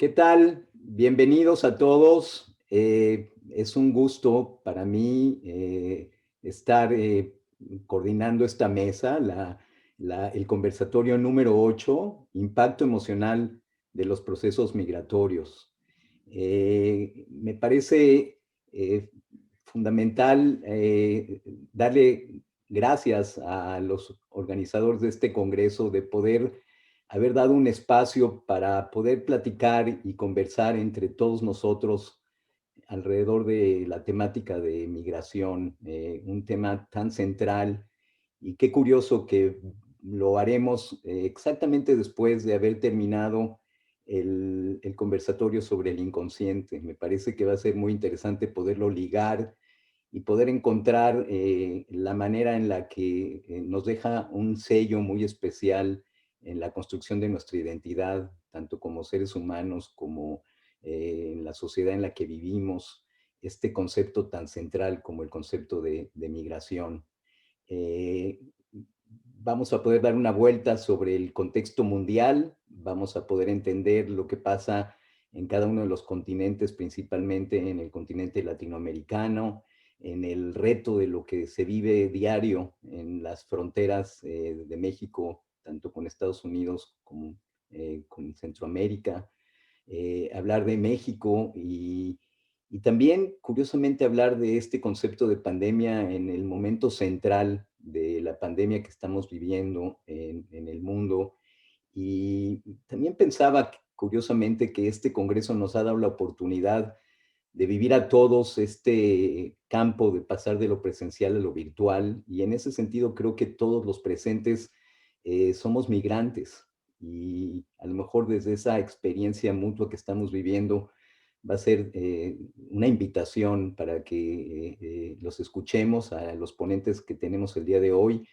¿Qué tal? Bienvenidos a todos. Es un gusto para mí estar coordinando esta mesa, el conversatorio número 8, Impacto Emocional de los Procesos Migratorios. Me parece eh, fundamental darle gracias a los organizadores de este congreso de poder haber dado un espacio para poder platicar y conversar entre todos nosotros alrededor de la temática de migración, un tema tan central, y qué curioso que lo haremos exactamente después de haber terminado el conversatorio sobre el inconsciente. Me parece que va a ser muy interesante poderlo ligar y poder encontrar la manera en la que nos deja un sello muy especial en la construcción de nuestra identidad, tanto como seres humanos como en la sociedad en la que vivimos, este concepto tan central como el concepto de migración. Eh, Vamos a poder dar una vuelta sobre el contexto mundial, vamos a poder entender lo que pasa en cada uno de los continentes, principalmente en el continente latinoamericano, en el reto de lo que se vive diario en las fronteras de México, tanto con Estados Unidos como con Centroamérica, hablar de México y también, curiosamente, hablar de este concepto de pandemia en el momento central de la pandemia que estamos viviendo en el mundo. Y también pensaba, curiosamente, que este Congreso nos ha dado la oportunidad de vivir a todos este campo de pasar de lo presencial a lo virtual. Y en ese sentido creo que todos los presentes somos migrantes. Y a lo mejor desde esa experiencia mutua que estamos viviendo, va a ser una invitación para que los escuchemos a los ponentes que tenemos el día de hoy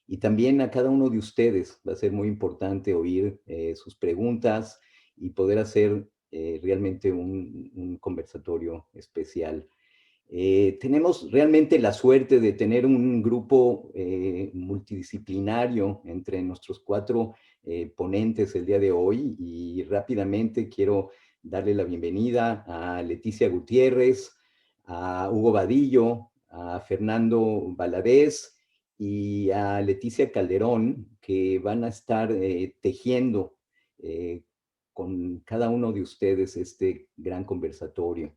y también a cada uno de ustedes. Va a ser muy importante oír sus preguntas y poder hacer realmente un conversatorio especial. Tenemos realmente la suerte de tener un grupo multidisciplinario entre nuestros cuatro ponentes el día de hoy, y rápidamente quiero darle la bienvenida a Leticia Gutiérrez, a Hugo Vadillo, a Fernando Valadez y a Leticia Calderón, que van a estar tejiendo eh, con cada uno de ustedes este gran conversatorio.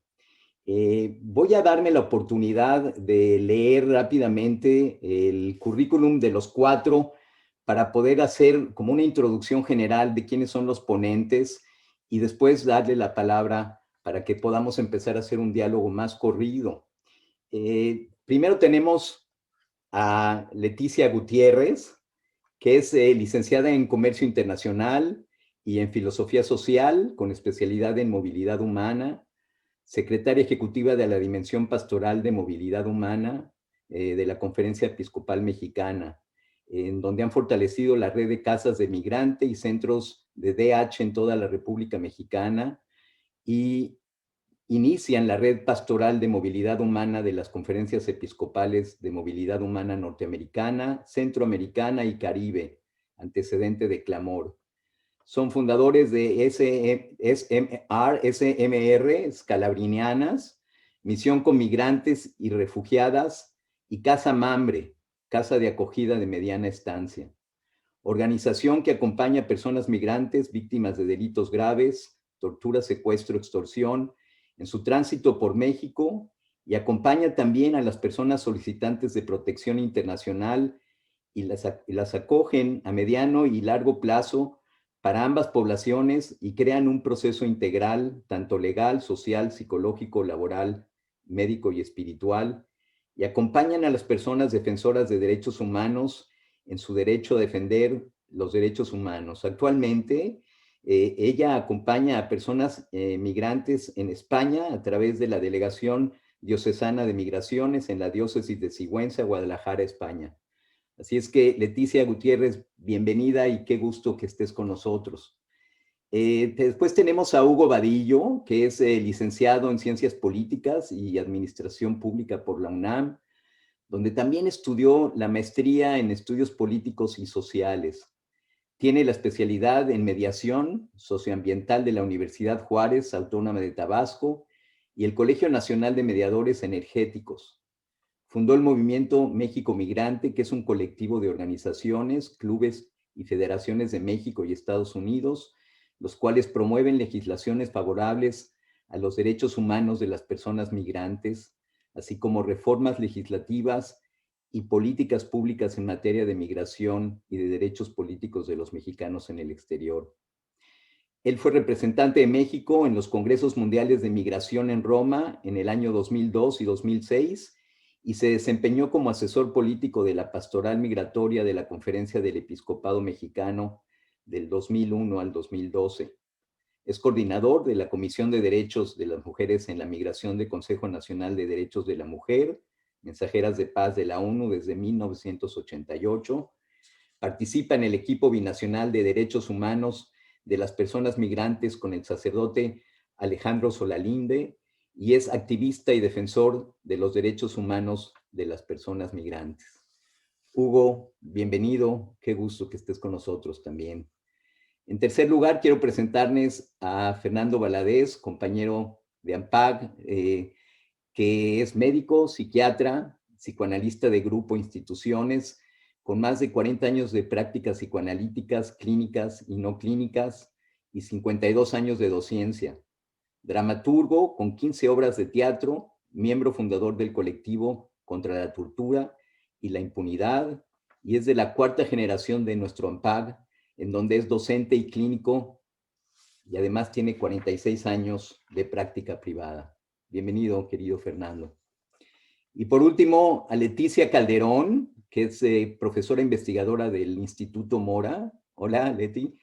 Voy a darme la oportunidad de leer rápidamente el currículum de los cuatro para poder hacer como una introducción general de quiénes son los ponentes y después darle la palabra para que podamos empezar a hacer un diálogo más corrido. Primero tenemos a Leticia Gutiérrez, que es licenciada en Comercio Internacional y en Filosofía Social, con especialidad en Movilidad Humana, secretaria ejecutiva de la Dimensión Pastoral de Movilidad Humana de la Conferencia Episcopal Mexicana, en donde han fortalecido la red de casas de migrante y centros de DH en toda la República Mexicana, y inician la red pastoral de movilidad humana de las conferencias episcopales de movilidad humana norteamericana, centroamericana y Caribe, antecedente de Clamor. Son fundadores de SMR, Scalabrinianas, Misión con Migrantes y Refugiadas, y Casa Mambre, Casa de Acogida de Mediana Estancia. Organización que acompaña a personas migrantes víctimas de delitos graves, tortura, secuestro, extorsión, en su tránsito por México, y acompaña también a las personas solicitantes de protección internacional y las acogen a mediano y largo plazo para ambas poblaciones y crean un proceso integral, tanto legal, social, psicológico, laboral, médico y espiritual, y acompañan a las personas defensoras de derechos humanos en su derecho a defender los derechos humanos. Actualmente, ella acompaña a personas migrantes en España a través de la Delegación Diocesana de Migraciones en la Diócesis de Sigüenza, Guadalajara, España. Así es que, Leticia Gutiérrez, bienvenida y qué gusto que estés con nosotros. Después tenemos a Hugo Vadillo, que es licenciado en Ciencias Políticas y Administración Pública por la UNAM, donde también estudió la maestría en Estudios Políticos y Sociales. Tiene la especialidad en mediación socioambiental de la Universidad Juárez Autónoma de Tabasco y el Colegio Nacional de Mediadores Energéticos. Fundó el movimiento México Migrante, que es un colectivo de organizaciones, clubes y federaciones de México y Estados Unidos, los cuales promueven legislaciones favorables a los derechos humanos de las personas migrantes, así como reformas legislativas y políticas públicas en materia de migración y de derechos políticos de los mexicanos en el exterior. Él fue representante de México en los Congresos Mundiales de Migración en Roma en el año 2002 y 2006 y se desempeñó como asesor político de la Pastoral Migratoria de la Conferencia del Episcopado Mexicano del 2001 al 2012. Es coordinador de la Comisión de Derechos de las Mujeres en la Migración del Consejo Nacional de Derechos de la Mujer, Mensajeras de Paz de la ONU desde 1988. Participa en el equipo binacional de derechos humanos de las personas migrantes con el sacerdote Alejandro Solalinde y es activista y defensor de los derechos humanos de las personas migrantes. Hugo, bienvenido, qué gusto que estés con nosotros también. En tercer lugar, quiero presentarles a Fernando Valadez, compañero de AMPAG, que es médico, psiquiatra, psicoanalista de grupo instituciones, con más de 40 años de prácticas psicoanalíticas, clínicas y no clínicas, y 52 años de docencia. Dramaturgo con 15 obras de teatro, miembro fundador del colectivo contra la tortura y la impunidad, y es de la cuarta generación de nuestro AMPAG, en donde es docente y clínico, y además tiene 46 años de práctica privada. Bienvenido, querido Fernando. Y por último, a Leticia Calderón, que es profesora investigadora del Instituto Mora. Hola, Leti.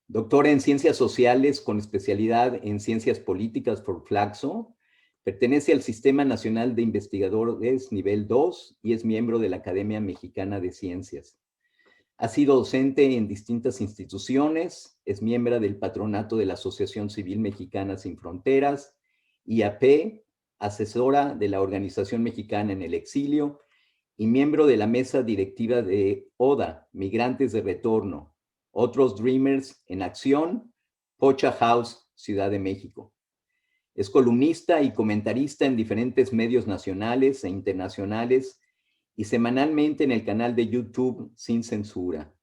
Doctora en Ciencias Sociales con especialidad en Ciencias Políticas por Flaxo. Pertenece al Sistema Nacional de Investigadores Nivel 2 y es miembro de la Academia Mexicana de Ciencias. Ha sido docente en distintas instituciones, es miembro del patronato de la Asociación Civil Mexicana Sin Fronteras, IAP, asesora de la Organización Mexicana en el Exilio y miembro de la mesa directiva de ODA, Migrantes de Retorno, Otros Dreamers en Acción, Pocha House, Ciudad de México. Es columnista y comentarista en diferentes medios nacionales e internacionales y semanalmente en el canal de YouTube Sin Censura.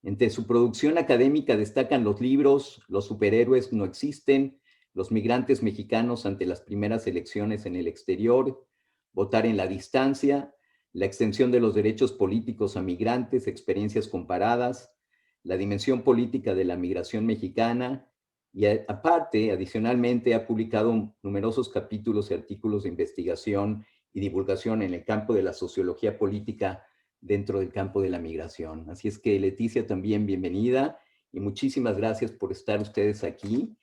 Entre su producción académica destacan los libros Los superhéroes no existen, Los migrantes mexicanos ante las primeras elecciones en el exterior, Votar en la distancia, La extensión de los derechos políticos a migrantes, experiencias comparadas, La dimensión política de la migración mexicana, y aparte, adicionalmente, ha publicado numerosos capítulos y artículos de investigación y divulgación en el campo de la sociología política dentro del campo de la migración. Así es que, Leticia, también bienvenida y muchísimas gracias por estar ustedes aquí.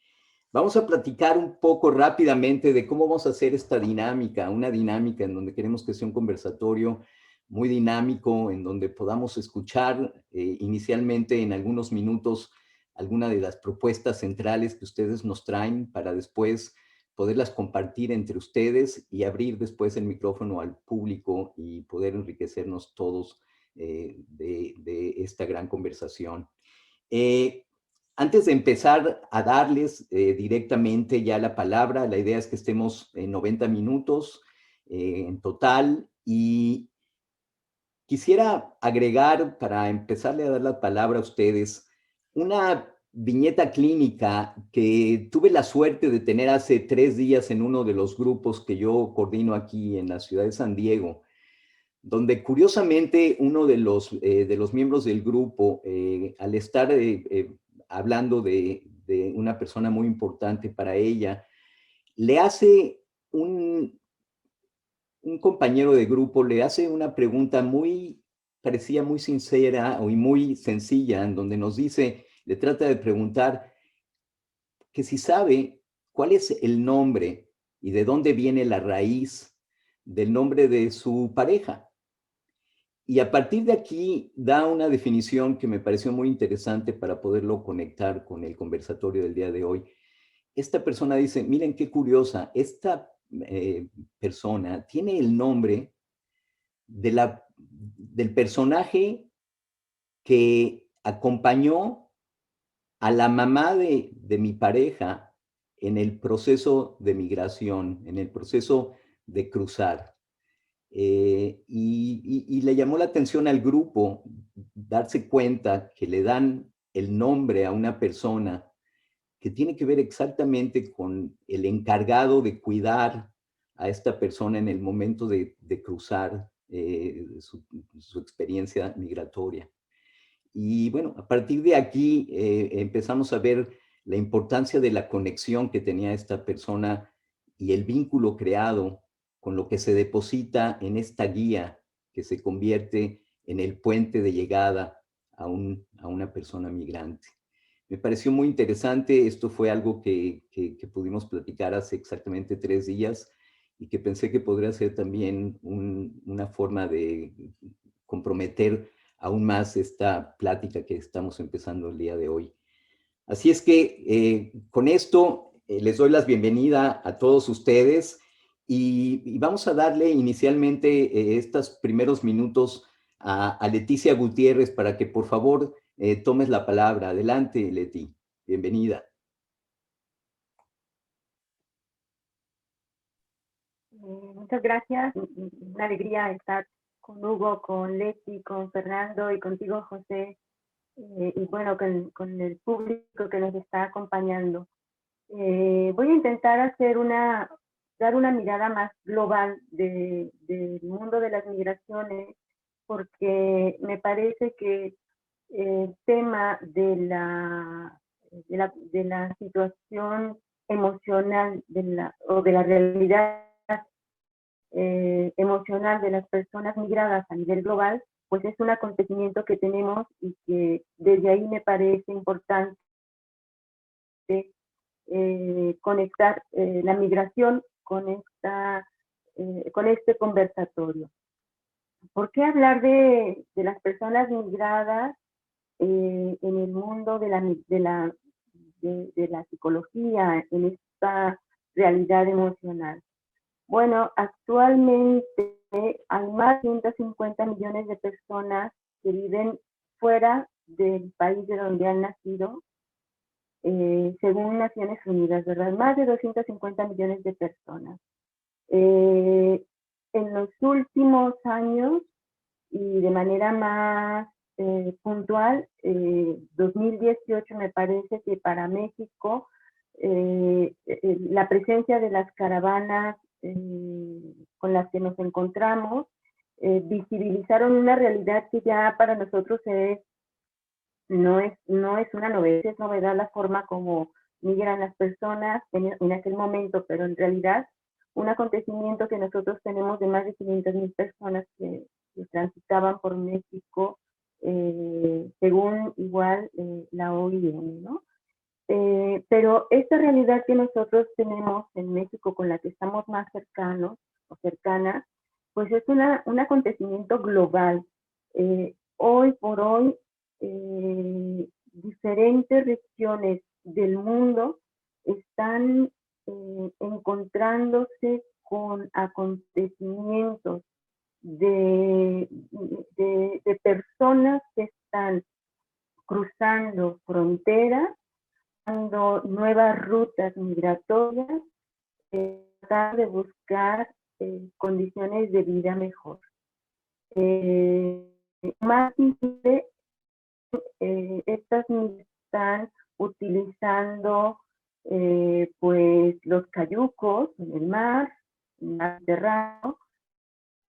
Vamos a platicar un poco rápidamente de cómo vamos a hacer esta dinámica, una dinámica en donde queremos que sea un conversatorio muy dinámico, en donde podamos escuchar inicialmente en algunos minutos alguna de las propuestas centrales que ustedes nos traen para después poderlas compartir entre ustedes y abrir después el micrófono al público y poder enriquecernos todos de esta gran conversación. Antes de empezar a darles directamente ya la palabra, la idea es que estemos en 90 minutos en total y quisiera agregar, para empezarle a dar la palabra a ustedes, una viñeta clínica que tuve la suerte de tener hace 3 días en uno de los grupos que yo coordino aquí en la ciudad de San Diego, donde curiosamente uno de los miembros del grupo, al estar hablando de una persona muy importante para ella, le hace un compañero de grupo le hace una pregunta parecía muy sincera y muy sencilla, en donde nos dice, le trata de preguntar que si sabe cuál es el nombre y de dónde viene la raíz del nombre de su pareja. Y a partir de aquí da una definición que me pareció muy interesante para poderlo conectar con el conversatorio del día de hoy. Esta persona dice, miren qué curiosa, esta persona tiene el nombre del personaje que acompañó a la mamá de mi pareja en el proceso de migración, en el proceso de cruzar. Y le llamó la atención al grupo darse cuenta que le dan el nombre a una persona que tiene que ver exactamente con el encargado de cuidar a esta persona en el momento de cruzar su experiencia migratoria. Y bueno, a partir de aquí empezamos a ver la importancia de la conexión que tenía esta persona y el vínculo creado con lo que se deposita en esta guía que se convierte en el puente de llegada a una persona migrante. Me pareció muy interesante, esto fue algo que pudimos platicar hace exactamente 3 días y que pensé que podría ser también una forma de comprometer aún más esta plática que estamos empezando el día de hoy. Así es que con esto les doy la bienvenida a todos ustedes y vamos a darle inicialmente estos primeros minutos a Leticia Gutiérrez para que por favor tomes la palabra. Adelante, Leti. Bienvenida. Muchas gracias. Una alegría estar con Hugo, con Leti, con Fernando y contigo, José, y bueno, con el público que nos está acompañando. Voy a intentar dar una mirada más global del mundo de las migraciones, porque me parece que el tema de la situación emocional o de la realidad emocional de las personas migradas a nivel global, pues es un acontecimiento que tenemos y que desde ahí me parece importante conectar la migración con este conversatorio. ¿Por qué hablar de las personas migradas en el mundo de la psicología, en esta realidad emocional? Bueno, actualmente hay más de 150 millones de personas que viven fuera del país de donde han nacido, según Naciones Unidas, ¿verdad? Más de 250 millones de personas. En los últimos años y de manera más puntual, 2018 me parece que para México la presencia de las caravanas con las que nos encontramos visibilizaron una realidad que ya para nosotros no es una novedad, es novedad la forma como migran las personas en aquel momento, pero en realidad un acontecimiento que nosotros tenemos de más de 500,000 personas que transitaban por México, según igual la OIM, ¿no? Pero esta realidad que nosotros tenemos en México, con la que estamos más cercanos o cercanas, pues es un acontecimiento global. Hoy por hoy, diferentes regiones del mundo están encontrándose con acontecimientos de personas que están cruzando fronteras, dando nuevas rutas migratorias, tratar de buscar condiciones de vida mejor. Más simple, estas están utilizando pues los cayucos en el mar Mediterráneo,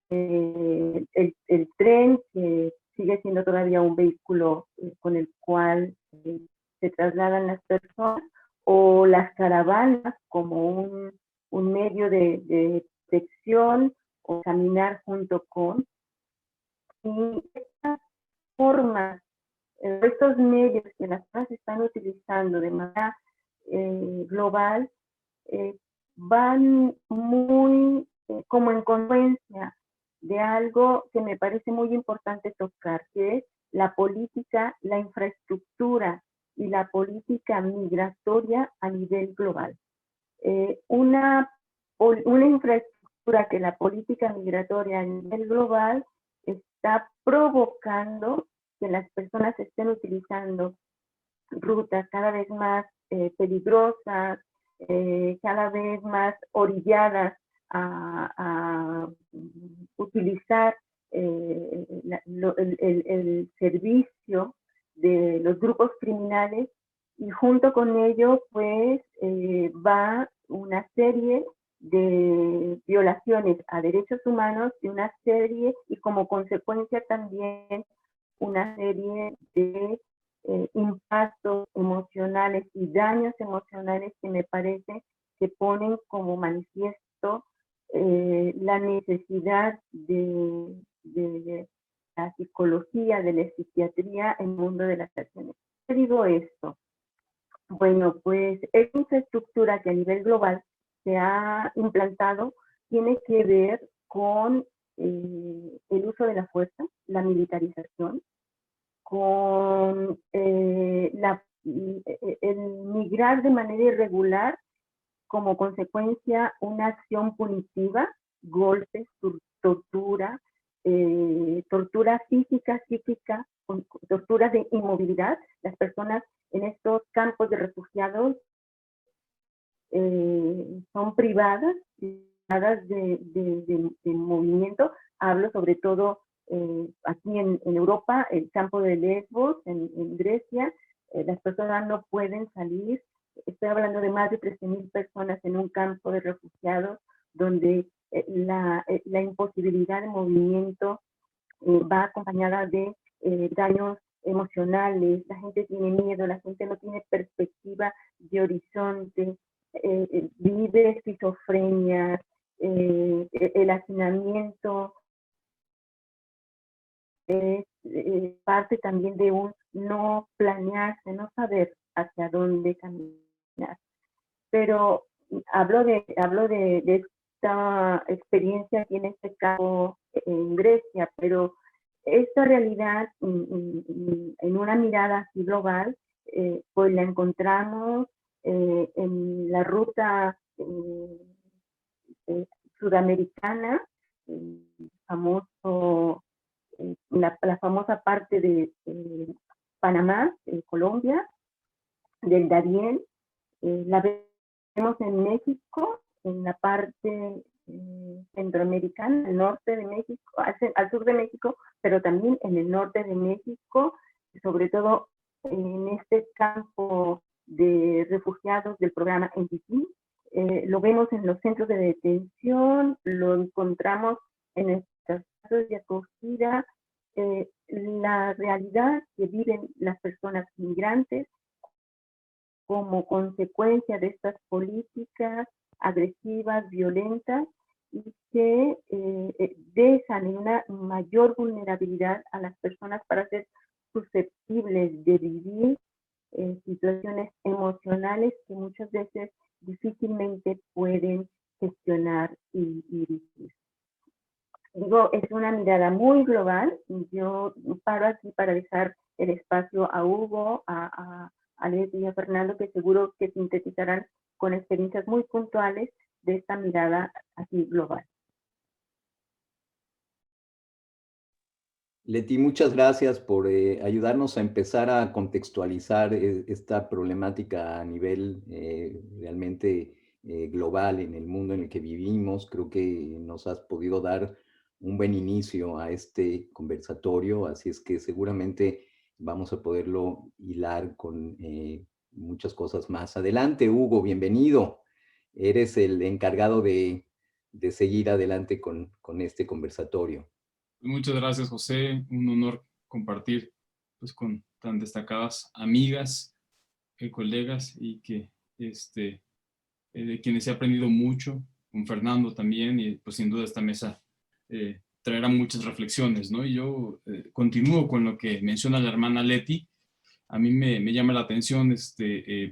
el tren, que sigue siendo todavía un vehículo con el cual se trasladan las personas, o las caravanas como un medio de protección o caminar junto con. Y estas formas, estos medios que las personas están utilizando de manera global, van muy como en consecuencia de algo que me parece muy importante tocar, que es la política, la infraestructura y la política migratoria a nivel global. Una infraestructura que la política migratoria a nivel global está provocando que las personas estén utilizando rutas cada vez más peligrosas, cada vez más orilladas a utilizar el servicio de los grupos criminales, y junto con ello pues va una serie de violaciones a derechos humanos y una serie, y como consecuencia también una serie de impactos emocionales y daños emocionales que me parece que ponen como manifiesto la necesidad de la psicología, de la psiquiatría en el mundo de las acciones. ¿Qué digo esto? Bueno, pues esta infraestructura que a nivel global se ha implantado tiene que ver con el uso de la fuerza, la militarización, con el migrar de manera irregular como consecuencia una acción punitiva, golpes, tortura, tortura física, psíquica, tortura de inmovilidad. Las personas en estos campos de refugiados son privadas de movimiento. Hablo sobre todo aquí en Europa, el campo de Lesbos, en Grecia, las personas no pueden salir. Estoy hablando de más de 13,000 personas en un campo de refugiados donde la imposibilidad de movimiento va acompañada de daños emocionales. La gente tiene miedo, la gente no tiene perspectiva de horizonte, vive esquizofrenia, el hacinamiento es parte también de un no planearse, no saber hacia dónde caminar. Pero hablo de esta experiencia aquí en este caso en Grecia, pero esta realidad en una mirada así global, pues la encontramos en la ruta sudamericana, el famoso, la famosa parte de Panamá, Colombia, del Darién, la vemos en México, en la parte centroamericana, al norte de México, al sur de México, pero también en el norte de México, sobre todo en este campo de refugiados del programa NDP. Lo vemos en los centros de detención, lo encontramos en estas casas de acogida, la realidad que viven las personas migrantes como consecuencia de estas políticas agresivas, violentas, y que dejan en una mayor vulnerabilidad a las personas para ser susceptibles de vivir situaciones emocionales que muchas veces difícilmente pueden gestionar y vivir. Digo, es una mirada muy global. Yo paro aquí para dejar el espacio a Hugo, a Leti y a Fernando, que seguro que sintetizarán con experiencias muy puntuales de esta mirada así global. Leti, muchas gracias por ayudarnos a empezar a contextualizar esta problemática a nivel realmente global en el mundo en el que vivimos. Creo que nos has podido dar un buen inicio a este conversatorio, así es que seguramente vamos a poderlo hilar con muchas cosas más. Adelante, Hugo, bienvenido. Eres el encargado de seguir adelante con este conversatorio. Muchas gracias, José. Un honor compartir pues, con tan destacadas amigas, colegas, y que de quienes he aprendido mucho, con Fernando también, y pues sin duda esta mesa traerá muchas reflexiones, ¿no? Y yo continúo con lo que menciona la hermana Leti. A mí me llama la atención,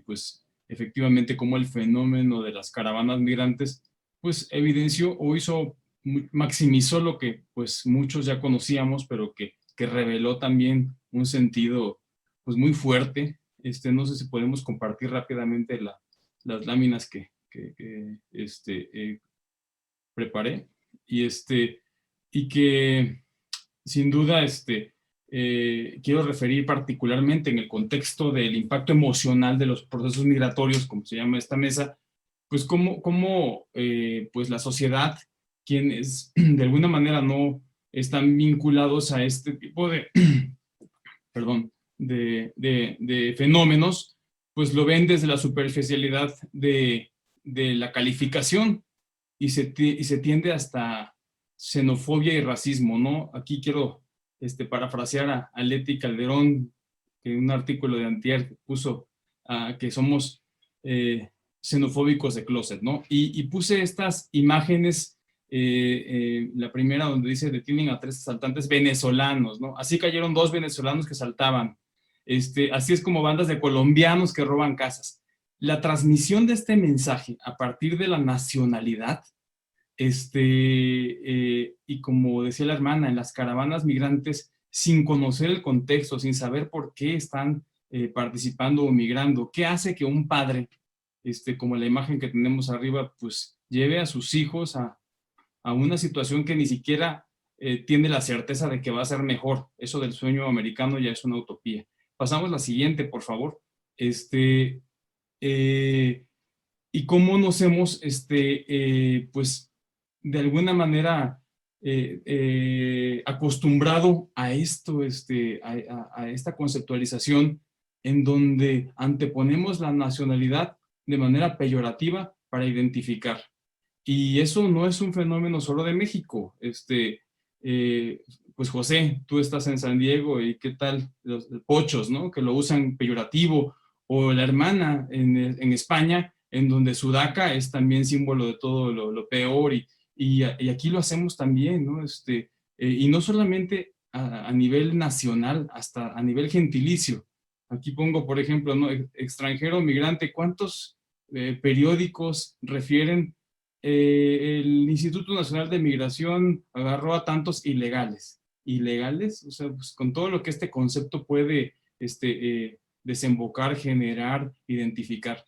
pues efectivamente cómo el fenómeno de las caravanas migrantes, pues evidenció o hizo, maximizó lo que pues muchos ya conocíamos, pero que reveló también un sentido pues muy fuerte. No sé si podemos compartir rápidamente las láminas que preparé, y que sin duda quiero referir particularmente en el contexto del impacto emocional de los procesos migratorios, como se llama esta mesa, pues cómo pues la sociedad, quienes de alguna manera no están vinculados a este tipo de, perdón, de fenómenos, pues lo ven desde la superficialidad de la calificación y se tiende hasta xenofobia y racismo, ¿no? Aquí quiero parafrasear a Leti Calderón, que en un artículo de antier puso que somos xenofóbicos de closet, ¿no? Y puse estas imágenes, la primera donde dice detienen a 3 asaltantes venezolanos, ¿no? Así cayeron 2 venezolanos que saltaban. Así es como bandas de colombianos que roban casas. La transmisión de este mensaje a partir de la nacionalidad, y como decía la hermana, en las caravanas migrantes, sin conocer el contexto, sin saber por qué están participando o migrando, ¿qué hace que un padre, como la imagen que tenemos arriba, pues lleve a sus hijos a una situación que ni siquiera tiene la certeza de que va a ser mejor? Eso del sueño americano ya es una utopía. Pasamos la siguiente, por favor. Y cómo nos hemos, pues, de alguna manera acostumbrado a esto, a esta conceptualización en donde anteponemos la nacionalidad de manera peyorativa para identificar. Y eso no es un fenómeno solo de México. Pues José, tú estás en San Diego y qué tal los pochos, ¿no? Que lo usan peyorativo, o la hermana en España, en donde Sudaca es también símbolo de todo lo peor, y aquí lo hacemos también, ¿no? Y no solamente a nivel nacional, hasta a nivel gentilicio. Aquí pongo, por ejemplo, ¿no? Extranjero, migrante, ¿cuántos periódicos refieren? El Instituto Nacional de Migración agarró a tantos ilegales. ¿Ilegales? O sea, pues con todo lo que este concepto puede desembocar, generar, identificar.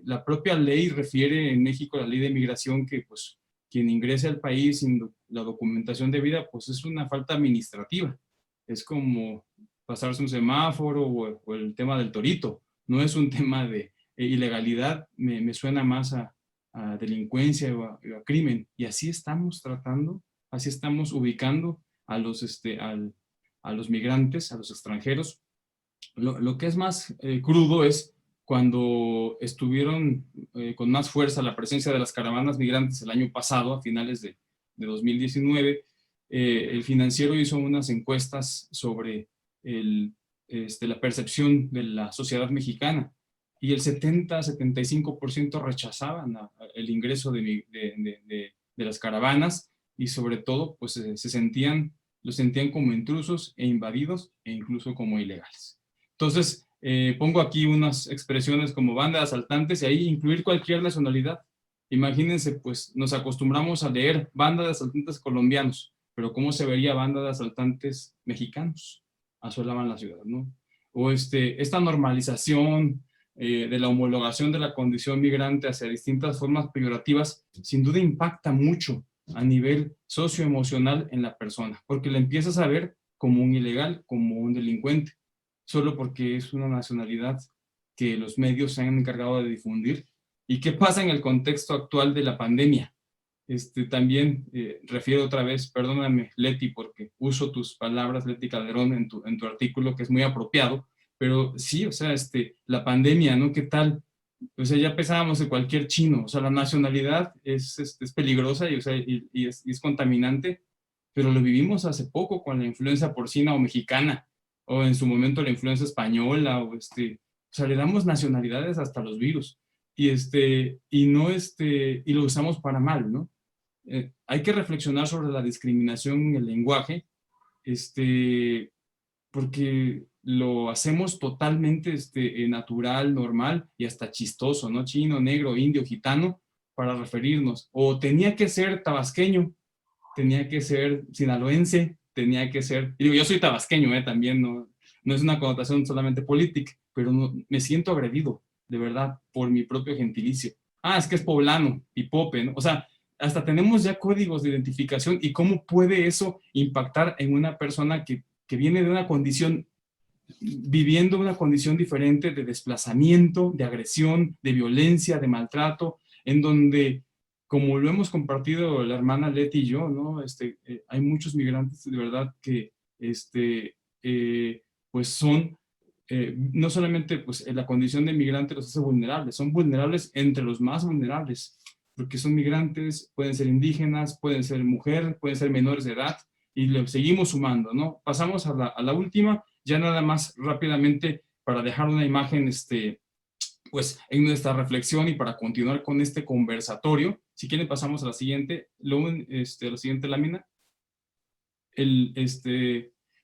La propia ley refiere en México, la ley de migración, que pues quien ingrese al país sin la documentación debida, pues es una falta administrativa. Es como pasarse un semáforo o el tema del torito. No es un tema de ilegalidad, me suena más a delincuencia o a crimen. Y así estamos tratando, así estamos ubicando a los, a los migrantes, a los extranjeros. Lo que es más crudo es cuando estuvieron con más fuerza la presencia de las caravanas migrantes el año pasado, a finales de 2019, el Financiero hizo unas encuestas sobre la percepción de la sociedad mexicana, y el 70-75% rechazaban el ingreso de las caravanas, y sobre todo pues lo sentían como intrusos e invadidos, e incluso como ilegales. Entonces, pongo aquí unas expresiones como banda de asaltantes, y ahí incluir cualquier nacionalidad. Imagínense, pues nos acostumbramos a leer banda de asaltantes colombianos, pero ¿cómo se vería banda de asaltantes mexicanos? Asolaban la ciudad, ¿no? O esta normalización de la homologación de la condición migrante hacia distintas formas peyorativas, sin duda impacta mucho a nivel socioemocional en la persona, porque la empiezas a ver como un ilegal, como un delincuente, solo porque es una nacionalidad que los medios se han encargado de difundir. ¿Y qué pasa en el contexto actual de la pandemia? También refiero otra vez, perdóname Leti, porque uso tus palabras, Leti Calderón, en tu artículo, que es muy apropiado, pero sí, o sea, la pandemia, ¿no? ¿Qué tal? O sea, ya pensábamos de cualquier chino, o sea, la nacionalidad es peligrosa y, o sea, y es contaminante, pero lo vivimos hace poco con la influenza porcina o mexicana, o en su momento la influenza española, o sea, le damos nacionalidades hasta los virus, y no y lo usamos para mal, ¿no? Hay que reflexionar sobre la discriminación en el lenguaje, porque lo hacemos totalmente natural, normal y hasta chistoso, ¿no? Chino, negro, indio, gitano, para referirnos. O tenía que ser tabasqueño, tenía que ser sinaloense, tenía que ser... Y digo, yo soy tabasqueño, también, no es una connotación solamente política, pero me siento agredido, de verdad, por mi propio gentilicio. Ah, es que es poblano y pope, ¿no? O sea, hasta tenemos ya códigos de identificación, y cómo puede eso impactar en una persona que que viene de una condición, viviendo una condición diferente de desplazamiento, de agresión, de violencia, de maltrato, en donde, como lo hemos compartido la hermana Leti y yo, ¿no? Hay muchos migrantes de verdad que pues son, no solamente pues, la condición de migrante los hace vulnerables, son vulnerables entre los más vulnerables, porque son migrantes, pueden ser indígenas, pueden ser mujeres, pueden ser menores de edad, y le seguimos sumando, ¿no? Pasamos a la última, ya nada más rápidamente para dejar una imagen, pues en nuestra reflexión y para continuar con este conversatorio. Si quieren pasamos a la siguiente, la siguiente lámina.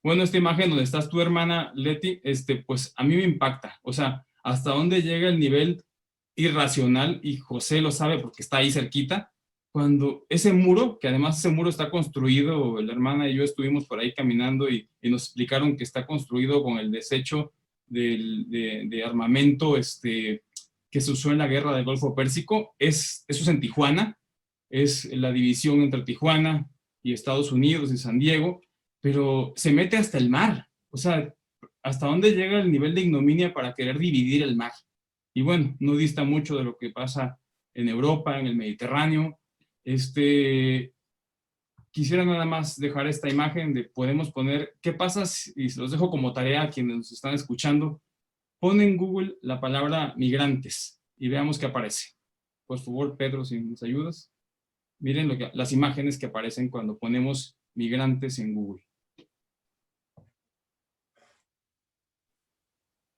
Bueno, esta imagen donde estás tu hermana Leti, pues a mí me impacta, o sea, hasta dónde llega el nivel irracional, y José lo sabe porque está ahí cerquita, cuando ese muro, que además ese muro está construido, la hermana y yo estuvimos por ahí caminando y nos explicaron que está construido con el desecho de armamento que se usó en la guerra del Golfo Pérsico, eso es en Tijuana, es la división entre Tijuana y Estados Unidos y San Diego, pero se mete hasta el mar, o sea, hasta dónde llega el nivel de ignominia para querer dividir el mar. Y bueno, no dista mucho de lo que pasa en Europa, en el Mediterráneo. Quisiera nada más dejar esta imagen de podemos poner, ¿qué pasa? Y se los dejo como tarea a quienes nos están escuchando. Pon en Google la palabra migrantes y veamos qué aparece. Por favor, Pedro, si nos ayudas. Miren las imágenes que aparecen cuando ponemos migrantes en Google.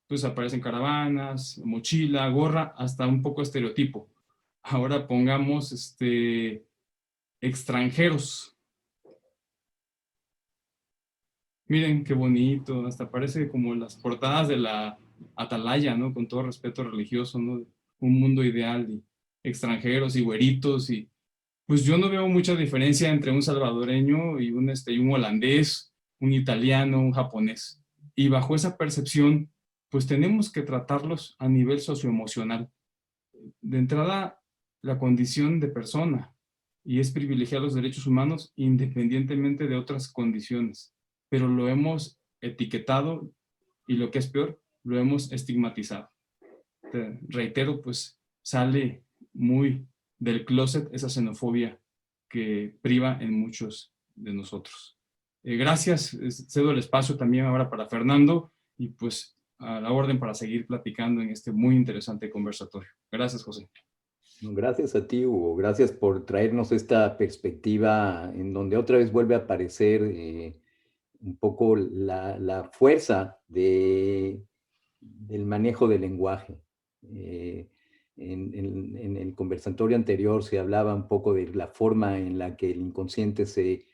Pues aparecen caravanas, mochila, gorra, hasta un poco estereotipo. Ahora pongamos extranjeros. Miren qué bonito, hasta parece como las portadas de la Atalaya, ¿no? Con todo respeto religioso, ¿no? Un mundo ideal, y extranjeros y güeritos, y pues yo no veo mucha diferencia entre un salvadoreño y un holandés, un italiano, un japonés. Y bajo esa percepción, pues tenemos que tratarlos a nivel socioemocional. De entrada, la condición de persona, y es privilegiar los derechos humanos independientemente de otras condiciones, pero lo hemos etiquetado y lo que es peor, lo hemos estigmatizado. Te reitero, pues sale muy del closet esa xenofobia que priva en muchos de nosotros. Gracias, cedo el espacio también ahora para Fernando y pues a la orden para seguir platicando en este muy interesante conversatorio. Gracias, José. Gracias a ti, Hugo. Gracias por traernos esta perspectiva en donde otra vez vuelve a aparecer un poco la fuerza del manejo del lenguaje. En el conversatorio anterior se hablaba un poco de la forma en la que el inconsciente se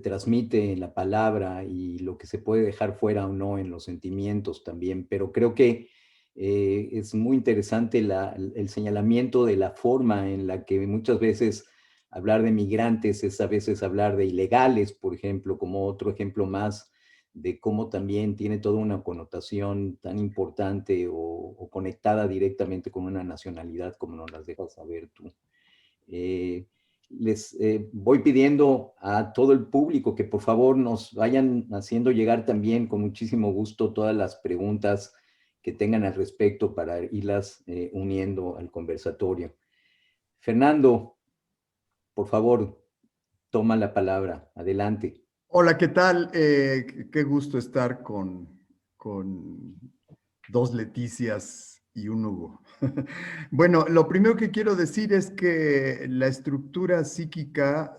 transmite en la palabra y lo que se puede dejar fuera o no en los sentimientos también, pero creo que es muy interesante el señalamiento de la forma en la que muchas veces hablar de migrantes es a veces hablar de ilegales, por ejemplo, como otro ejemplo más de cómo también tiene toda una connotación tan importante o conectada directamente con una nacionalidad, como nos las dejas saber tú. Les voy pidiendo a todo el público que por favor nos vayan haciendo llegar también con muchísimo gusto todas las preguntas que tengan al respecto para irlas uniendo al conversatorio. Fernando, por favor, toma la palabra. Adelante. Hola, ¿qué tal? Qué gusto estar con dos Leticias y un Hugo. Bueno, lo primero que quiero decir es que la estructura psíquica,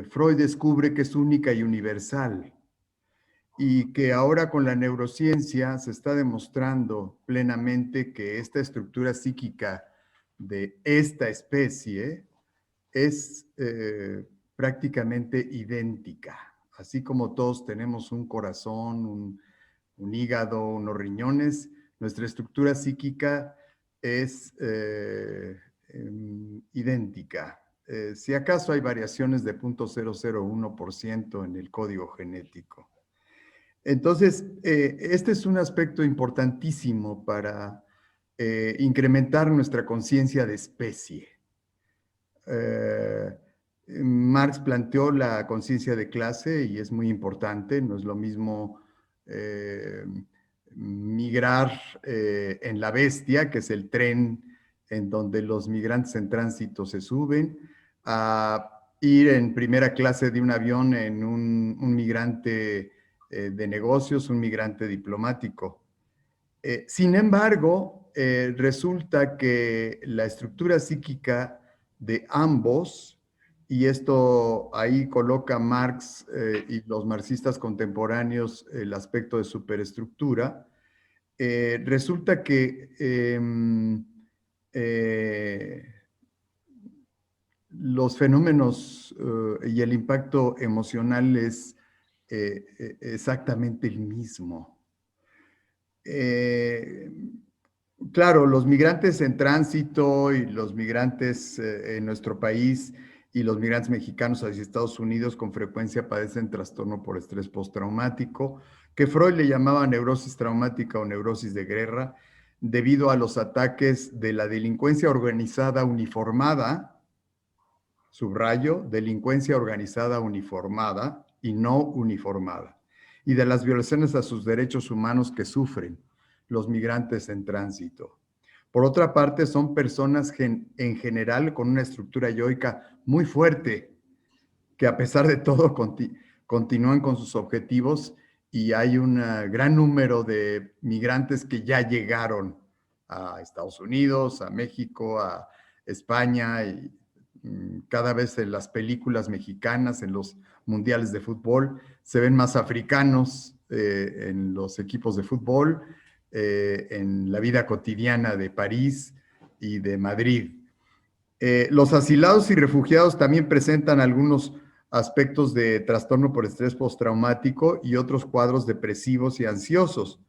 Freud descubre que es única y universal, y que ahora con la neurociencia se está demostrando plenamente que esta estructura psíquica de esta especie es prácticamente idéntica. Así como todos tenemos un corazón, un hígado, unos riñones, nuestra estructura psíquica es idéntica. Si acaso hay variaciones de 0.001% en el código genético. Entonces, este es un aspecto importantísimo para incrementar nuestra conciencia de especie. Marx planteó la conciencia de clase y es muy importante, no es lo mismo migrar en la bestia, que es el tren en donde los migrantes en tránsito se suben, a ir en primera clase de un avión en un migrante de negocios, un migrante diplomático. Sin embargo, resulta que la estructura psíquica de ambos, y esto ahí coloca Marx y los marxistas contemporáneos el aspecto de superestructura, resulta que los fenómenos y el impacto emocional es exactamente el mismo. Claro, los migrantes en tránsito y los migrantes en nuestro país y los migrantes mexicanos hacia Estados Unidos con frecuencia padecen trastorno por estrés postraumático, que Freud le llamaba neurosis traumática o neurosis de guerra, debido a los ataques de la delincuencia organizada uniformada, subrayo, delincuencia organizada uniformada y no uniformada, y de las violaciones a sus derechos humanos que sufren los migrantes en tránsito. Por otra parte, son personas en general con una estructura yoica muy fuerte, que a pesar de todo continúan con sus objetivos, y hay un gran número de migrantes que ya llegaron a Estados Unidos, a México, a España, y cada vez en las películas mexicanas, en los mundiales de fútbol, se ven más africanos en los equipos de fútbol, en la vida cotidiana de París y de Madrid. Los asilados y refugiados también presentan algunos aspectos de trastorno por estrés postraumático y otros cuadros depresivos y ansiosos,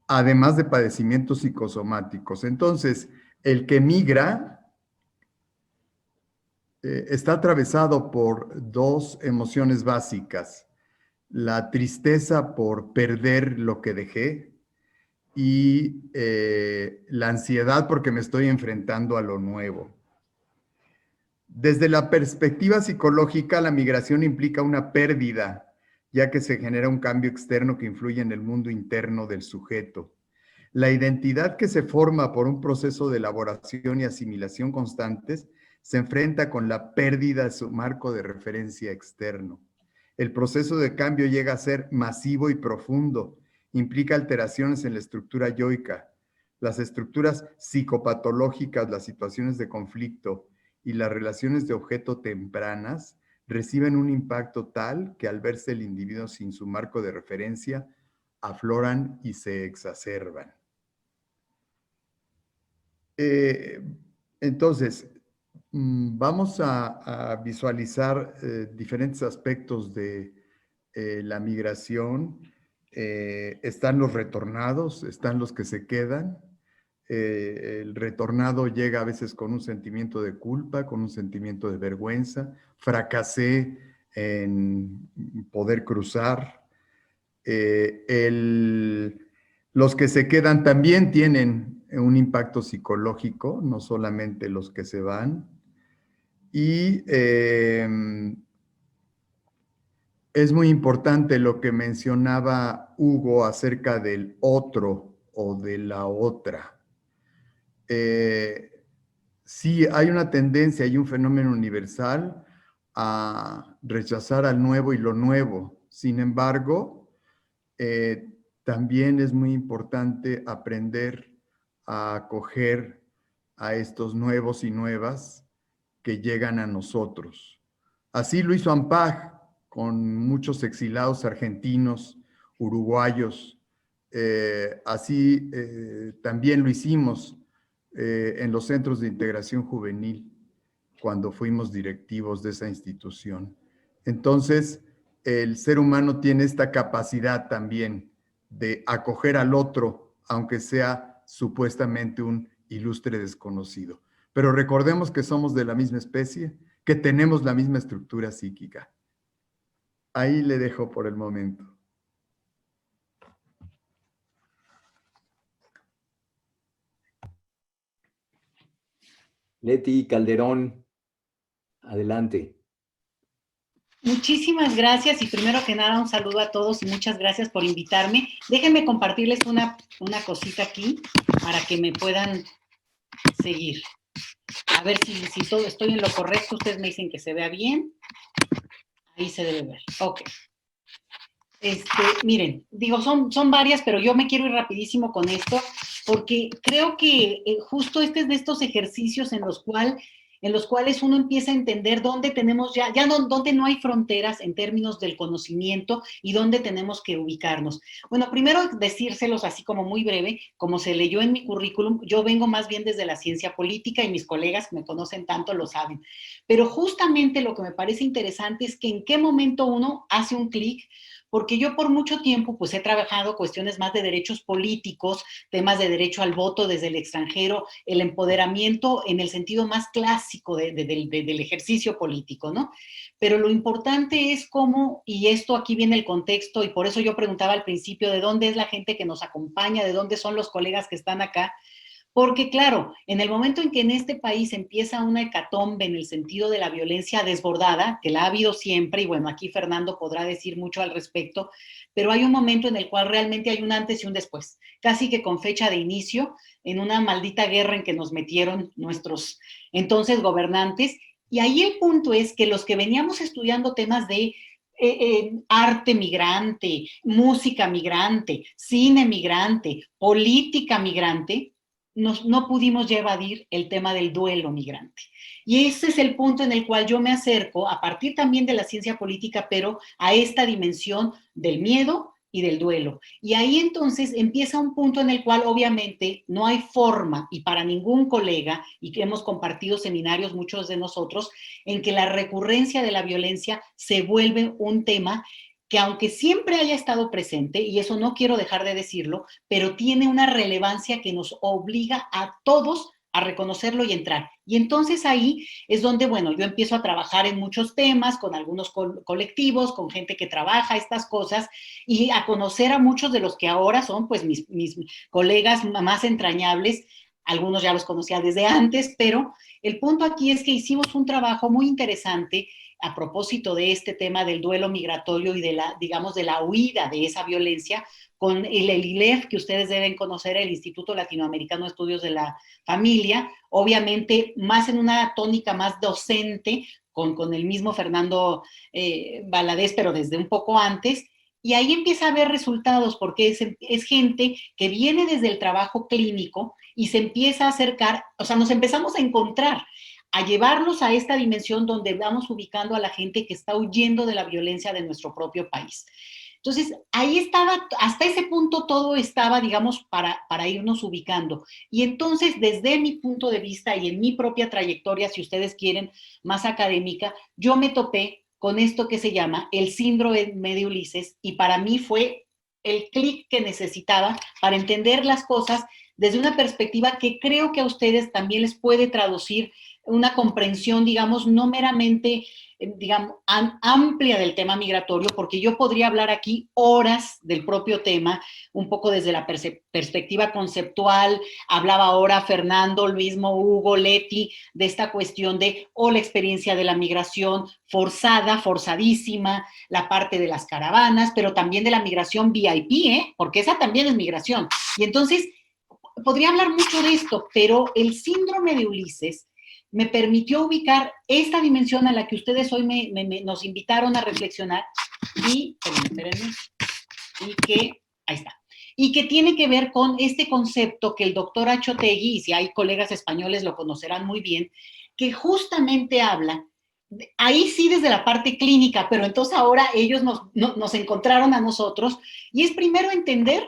además de padecimientos psicosomáticos. Entonces, el que migra está atravesado por dos emociones básicas: la tristeza por perder lo que dejé y la ansiedad porque me estoy enfrentando a lo nuevo. Desde la perspectiva psicológica, la migración implica una pérdida, ya que se genera un cambio externo que influye en el mundo interno del sujeto. La identidad, que se forma por un proceso de elaboración y asimilación constantes, se enfrenta con la pérdida de su marco de referencia externo. El proceso de cambio llega a ser masivo y profundo, implica alteraciones en la estructura yoica, las estructuras psicopatológicas, las situaciones de conflicto y las relaciones de objeto tempranas reciben un impacto tal que al verse el individuo sin su marco de referencia, afloran y se exacerban. Entonces, vamos a visualizar diferentes aspectos de la migración. Están los retornados, están los que se quedan. El retornado llega a veces con un sentimiento de culpa, con un sentimiento de vergüenza. Fracasé en poder cruzar. Los que se quedan también tienen un impacto psicológico, no solamente los que se van. Y es muy importante lo que mencionaba Hugo acerca del otro o de la otra. Sí, hay una tendencia, hay un fenómeno universal a rechazar al nuevo y lo nuevo. Sin embargo, también es muy importante aprender a acoger a estos nuevos y nuevas que llegan a nosotros. Así lo hizo Ampaj con muchos exilados argentinos, uruguayos. Así también lo hicimos en los centros de integración juvenil cuando fuimos directivos de esa institución. Entonces, el ser humano tiene esta capacidad también de acoger al otro, aunque sea supuestamente un ilustre desconocido. Pero recordemos que somos de la misma especie, que tenemos la misma estructura psíquica. Ahí le dejo por el momento. Leti Calderón, adelante. Muchísimas gracias y primero que nada un saludo a todos y muchas gracias por invitarme. Déjenme compartirles una cosita aquí para que me puedan seguir. A ver si todo estoy en lo correcto. Ustedes me dicen que se vea bien. Ahí se debe ver. Ok. Miren, digo, son varias, pero yo me quiero ir rapidísimo con esto, porque creo que justo este es de estos ejercicios en los cuales uno empieza a entender dónde tenemos dónde no hay fronteras en términos del conocimiento y dónde tenemos que ubicarnos. Bueno, primero decírselos así como muy breve, como se leyó en mi currículum, yo vengo más bien desde la ciencia política y mis colegas que me conocen tanto lo saben. Pero justamente lo que me parece interesante es que en qué momento uno hace un clic, porque yo por mucho tiempo pues he trabajado cuestiones más de derechos políticos, temas de derecho al voto desde el extranjero, el empoderamiento en el sentido más clásico del ejercicio político, ¿no? Pero lo importante es cómo, y esto aquí viene el contexto, y por eso yo preguntaba al principio de dónde es la gente que nos acompaña, de dónde son los colegas que están acá, porque claro, en el momento en que en este país empieza una hecatombe en el sentido de la violencia desbordada, que la ha habido siempre, y bueno, aquí Fernando podrá decir mucho al respecto, pero hay un momento en el cual realmente hay un antes y un después, casi que con fecha de inicio, en una maldita guerra en que nos metieron nuestros entonces gobernantes, y ahí el punto es que los que veníamos estudiando temas de arte migrante, música migrante, cine migrante, política migrante, no pudimos ya evadir el tema del duelo migrante. Y ese es el punto en el cual yo me acerco, a partir también de la ciencia política, pero a esta dimensión del miedo y del duelo. Y ahí entonces empieza un punto en el cual obviamente no hay forma, y para ningún colega, y que hemos compartido seminarios muchos de nosotros, en que la recurrencia de la violencia se vuelve un tema que aunque siempre haya estado presente, y eso no quiero dejar de decirlo, pero tiene una relevancia que nos obliga a todos a reconocerlo y entrar. Y entonces ahí es donde, bueno, yo empiezo a trabajar en muchos temas, con algunos colectivos, con gente que trabaja estas cosas, y a conocer a muchos de los que ahora son, pues, mis colegas más entrañables. Algunos ya los conocía desde antes, pero el punto aquí es que hicimos un trabajo muy interesante a propósito de este tema del duelo migratorio y de la, digamos, de la huida de esa violencia, con el ILEF, que ustedes deben conocer, el Instituto Latinoamericano de Estudios de la Familia, obviamente más en una tónica más docente, con el mismo Fernando Valadez, pero desde un poco antes, y ahí empieza a haber resultados, porque es gente que viene desde el trabajo clínico y se empieza a acercar, o sea, nos empezamos a encontrar, a llevarlos a esta dimensión donde vamos ubicando a la gente que está huyendo de la violencia de nuestro propio país. Entonces, ahí estaba, hasta ese punto todo estaba, digamos, para irnos ubicando. Y entonces, desde mi punto de vista y en mi propia trayectoria, si ustedes quieren, más académica, yo me topé con esto que se llama el síndrome de Ulises, y para mí fue el clic que necesitaba para entender las cosas desde una perspectiva que creo que a ustedes también les puede traducir una comprensión, digamos, no meramente, digamos, amplia del tema migratorio, porque yo podría hablar aquí horas del propio tema, un poco desde la perspectiva conceptual. Hablaba ahora Fernando, el mismo Hugo, Leti, de esta cuestión de, la experiencia de la migración forzada, forzadísima, la parte de las caravanas, pero también de la migración VIP, porque esa también es migración. Y entonces, podría hablar mucho de esto, pero el síndrome de Ulises me permitió ubicar esta dimensión a la que ustedes hoy nos invitaron a reflexionar, y, espérenme, ahí está, y que tiene que ver con este concepto que el doctor Achotegui, y si hay colegas españoles lo conocerán muy bien, que justamente habla, ahí sí desde la parte clínica, pero entonces ahora ellos nos encontraron a nosotros, y es primero entender,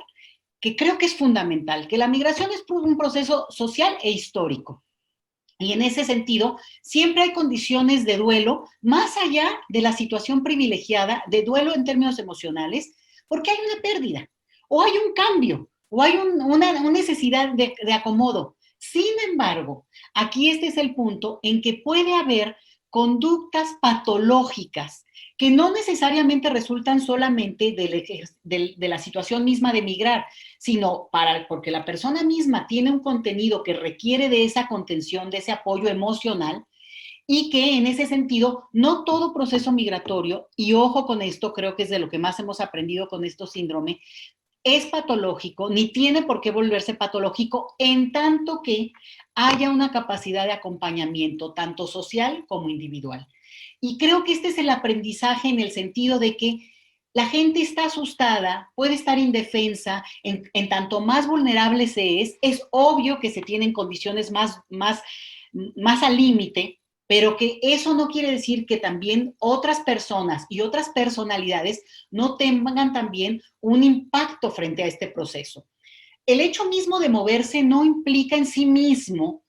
que creo que es fundamental, que la migración es un proceso social e histórico. Y en ese sentido, siempre hay condiciones de duelo, más allá de la situación privilegiada, de duelo en términos emocionales, porque hay una pérdida, o hay un cambio, o hay una necesidad de acomodo. Sin embargo, aquí este es el punto en que puede haber conductas patológicas que no necesariamente resultan solamente de la situación misma de migrar, sino porque la persona misma tiene un contenido que requiere de esa contención, de ese apoyo emocional, y que en ese sentido no todo proceso migratorio, y ojo con esto, creo que es de lo que más hemos aprendido con este síndrome, es patológico, ni tiene por qué volverse patológico en tanto que haya una capacidad de acompañamiento, tanto social como individual. Y creo que este es el aprendizaje en el sentido de que la gente está asustada, puede estar indefensa, en tanto más vulnerable se es obvio que se tienen condiciones más al límite, pero que eso no quiere decir que también otras personas y otras personalidades no tengan también un impacto frente a este proceso. El hecho mismo de moverse no implica en sí mismo,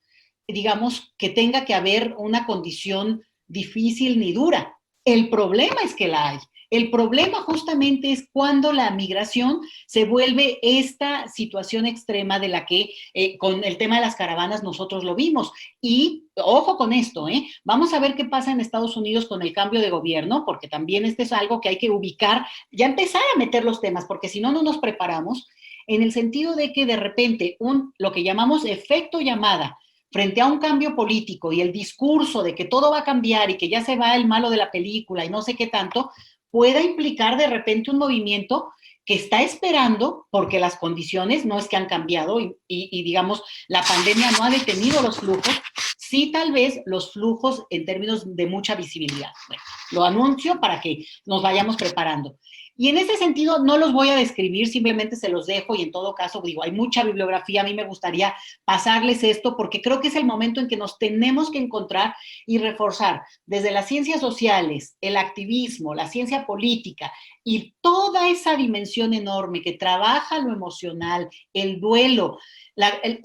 digamos, que tenga que haber una condición difícil ni dura. El problema es que la hay. El problema justamente es cuando la migración se vuelve esta situación extrema de la que con el tema de las caravanas nosotros lo vimos. Y ojo con esto, vamos a ver qué pasa en Estados Unidos con el cambio de gobierno, porque también este es algo que hay que ubicar, ya empezar a meter los temas, porque si no, no nos preparamos, en el sentido de que de repente lo que llamamos efecto llamada, frente a un cambio político y el discurso de que todo va a cambiar y que ya se va el malo de la película y no sé qué tanto, pueda implicar de repente un movimiento que está esperando, porque las condiciones no es que han cambiado y digamos, la pandemia no ha detenido los flujos, sí tal vez los flujos en términos de mucha visibilidad. Bueno, lo anuncio para que nos vayamos preparando. Y en ese sentido no los voy a describir, simplemente se los dejo y en todo caso, digo, hay mucha bibliografía, a mí me gustaría pasarles esto porque creo que es el momento en que nos tenemos que encontrar y reforzar desde las ciencias sociales, el activismo, la ciencia política y toda esa dimensión enorme que trabaja lo emocional, el duelo,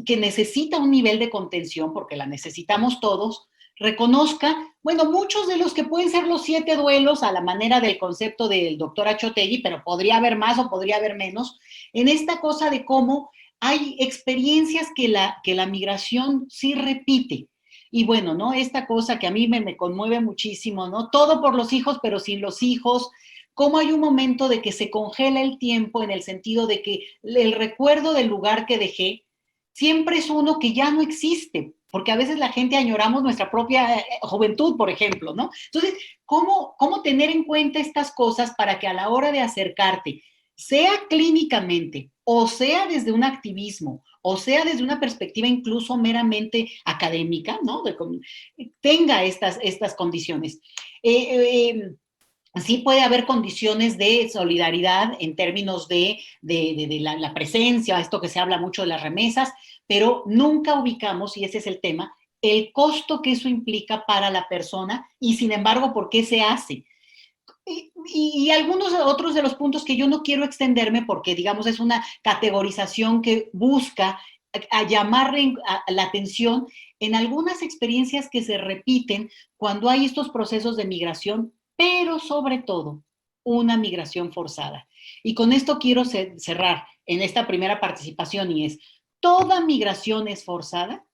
que necesita un nivel de contención porque la necesitamos todos, reconozca, bueno, muchos de los que pueden ser los 7 duelos a la manera del concepto del doctor Achotegui, pero podría haber más o podría haber menos, en esta cosa de cómo hay experiencias que la migración sí repite. Y bueno, ¿no? Esta cosa que a mí me conmueve muchísimo, ¿no? Todo por los hijos, pero sin los hijos. Cómo hay un momento de que se congela el tiempo en el sentido de que el recuerdo del lugar que dejé siempre es uno que ya no existe, porque a veces la gente añoramos nuestra propia juventud, por ejemplo, ¿no? Entonces, ¿cómo tener en cuenta estas cosas para que a la hora de acercarte, sea clínicamente, o sea desde un activismo, o sea desde una perspectiva incluso meramente académica, ¿no? Tenga estas condiciones. Sí puede haber condiciones de solidaridad en términos de la presencia, esto que se habla mucho de las remesas, pero nunca ubicamos, y ese es el tema, el costo que eso implica para la persona y sin embargo, ¿por qué se hace? Y algunos otros de los puntos que yo no quiero extenderme porque, digamos, es una categorización que busca a llamarle la atención en algunas experiencias que se repiten cuando hay estos procesos de migración, pero sobre todo una migración forzada. Y con esto quiero cerrar en esta primera participación y es, ¿toda migración es forzada?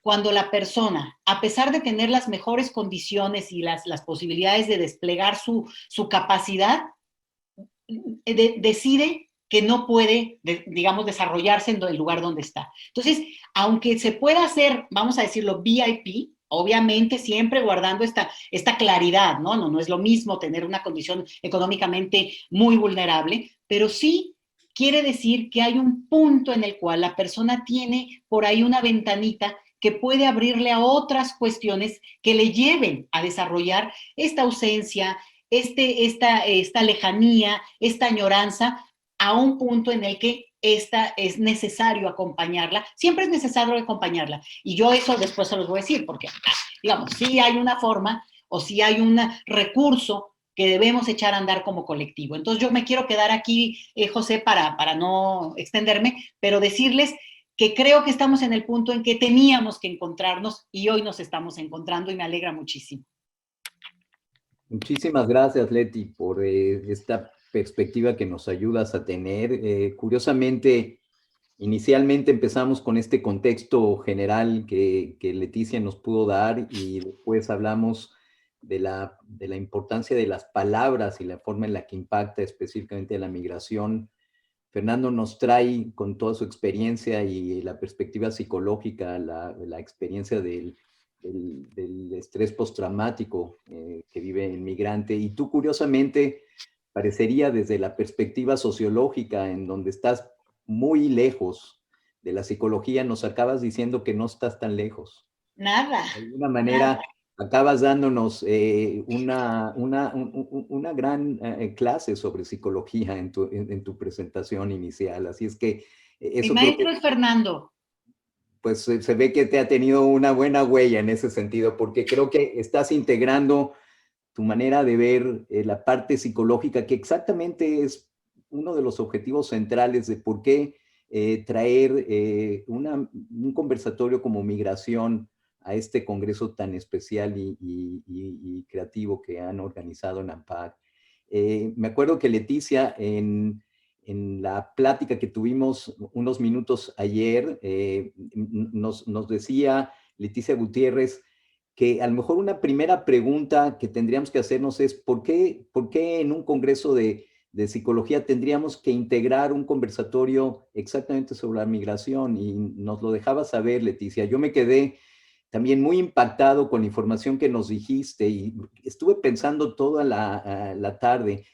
Cuando la persona, a pesar de tener las mejores condiciones y las posibilidades de desplegar su capacidad, decide que no puede, digamos, desarrollarse en el lugar donde está. Entonces, aunque se pueda hacer, vamos a decirlo, VIP, obviamente siempre guardando esta claridad, ¿no? No es lo mismo tener una condición económicamente muy vulnerable, pero sí quiere decir que hay un punto en el cual la persona tiene por ahí una ventanita que puede abrirle a otras cuestiones que le lleven a desarrollar esta ausencia, esta lejanía, esta añoranza, a un punto en el que es necesario acompañarla, siempre es necesario acompañarla. Y yo eso después se los voy a decir, porque, digamos, sí hay una forma o sí hay un recurso que debemos echar a andar como colectivo. Entonces yo me quiero quedar aquí, José, para no extenderme, pero decirles que creo que estamos en el punto en que teníamos que encontrarnos y hoy nos estamos encontrando y me alegra muchísimo. Muchísimas gracias, Leti, por esta perspectiva que nos ayudas a tener. Curiosamente, inicialmente empezamos con este contexto general que Leticia nos pudo dar y después hablamos de la importancia de las palabras y la forma en la que impacta específicamente la migración. Fernando nos trae con toda su experiencia y la perspectiva psicológica, la experiencia del del estrés postraumático que vive el migrante. Y tú, curiosamente, parecería desde la perspectiva sociológica, en donde estás muy lejos de la psicología, nos acabas diciendo que no estás tan lejos. Nada. De alguna manera, acabas dándonos una gran clase sobre psicología en tu presentación inicial. Así es que Mi eso creo que maestro es Fernando. pues se ve que te ha tenido una buena huella en ese sentido, porque creo que estás integrando tu manera de ver la parte psicológica, que exactamente es uno de los objetivos centrales de por qué traer un conversatorio como migración a este congreso tan especial y creativo que han organizado en AMPAC. Me acuerdo que Leticia, en la plática que tuvimos unos minutos ayer, nos decía Leticia Gutiérrez que a lo mejor una primera pregunta que tendríamos que hacernos es ¿por qué en un congreso de psicología tendríamos que integrar un conversatorio exactamente sobre la migración? Y nos lo dejaba saber, Leticia. Yo me quedé también muy impactado con la información que nos dijiste y estuve pensando toda la tarde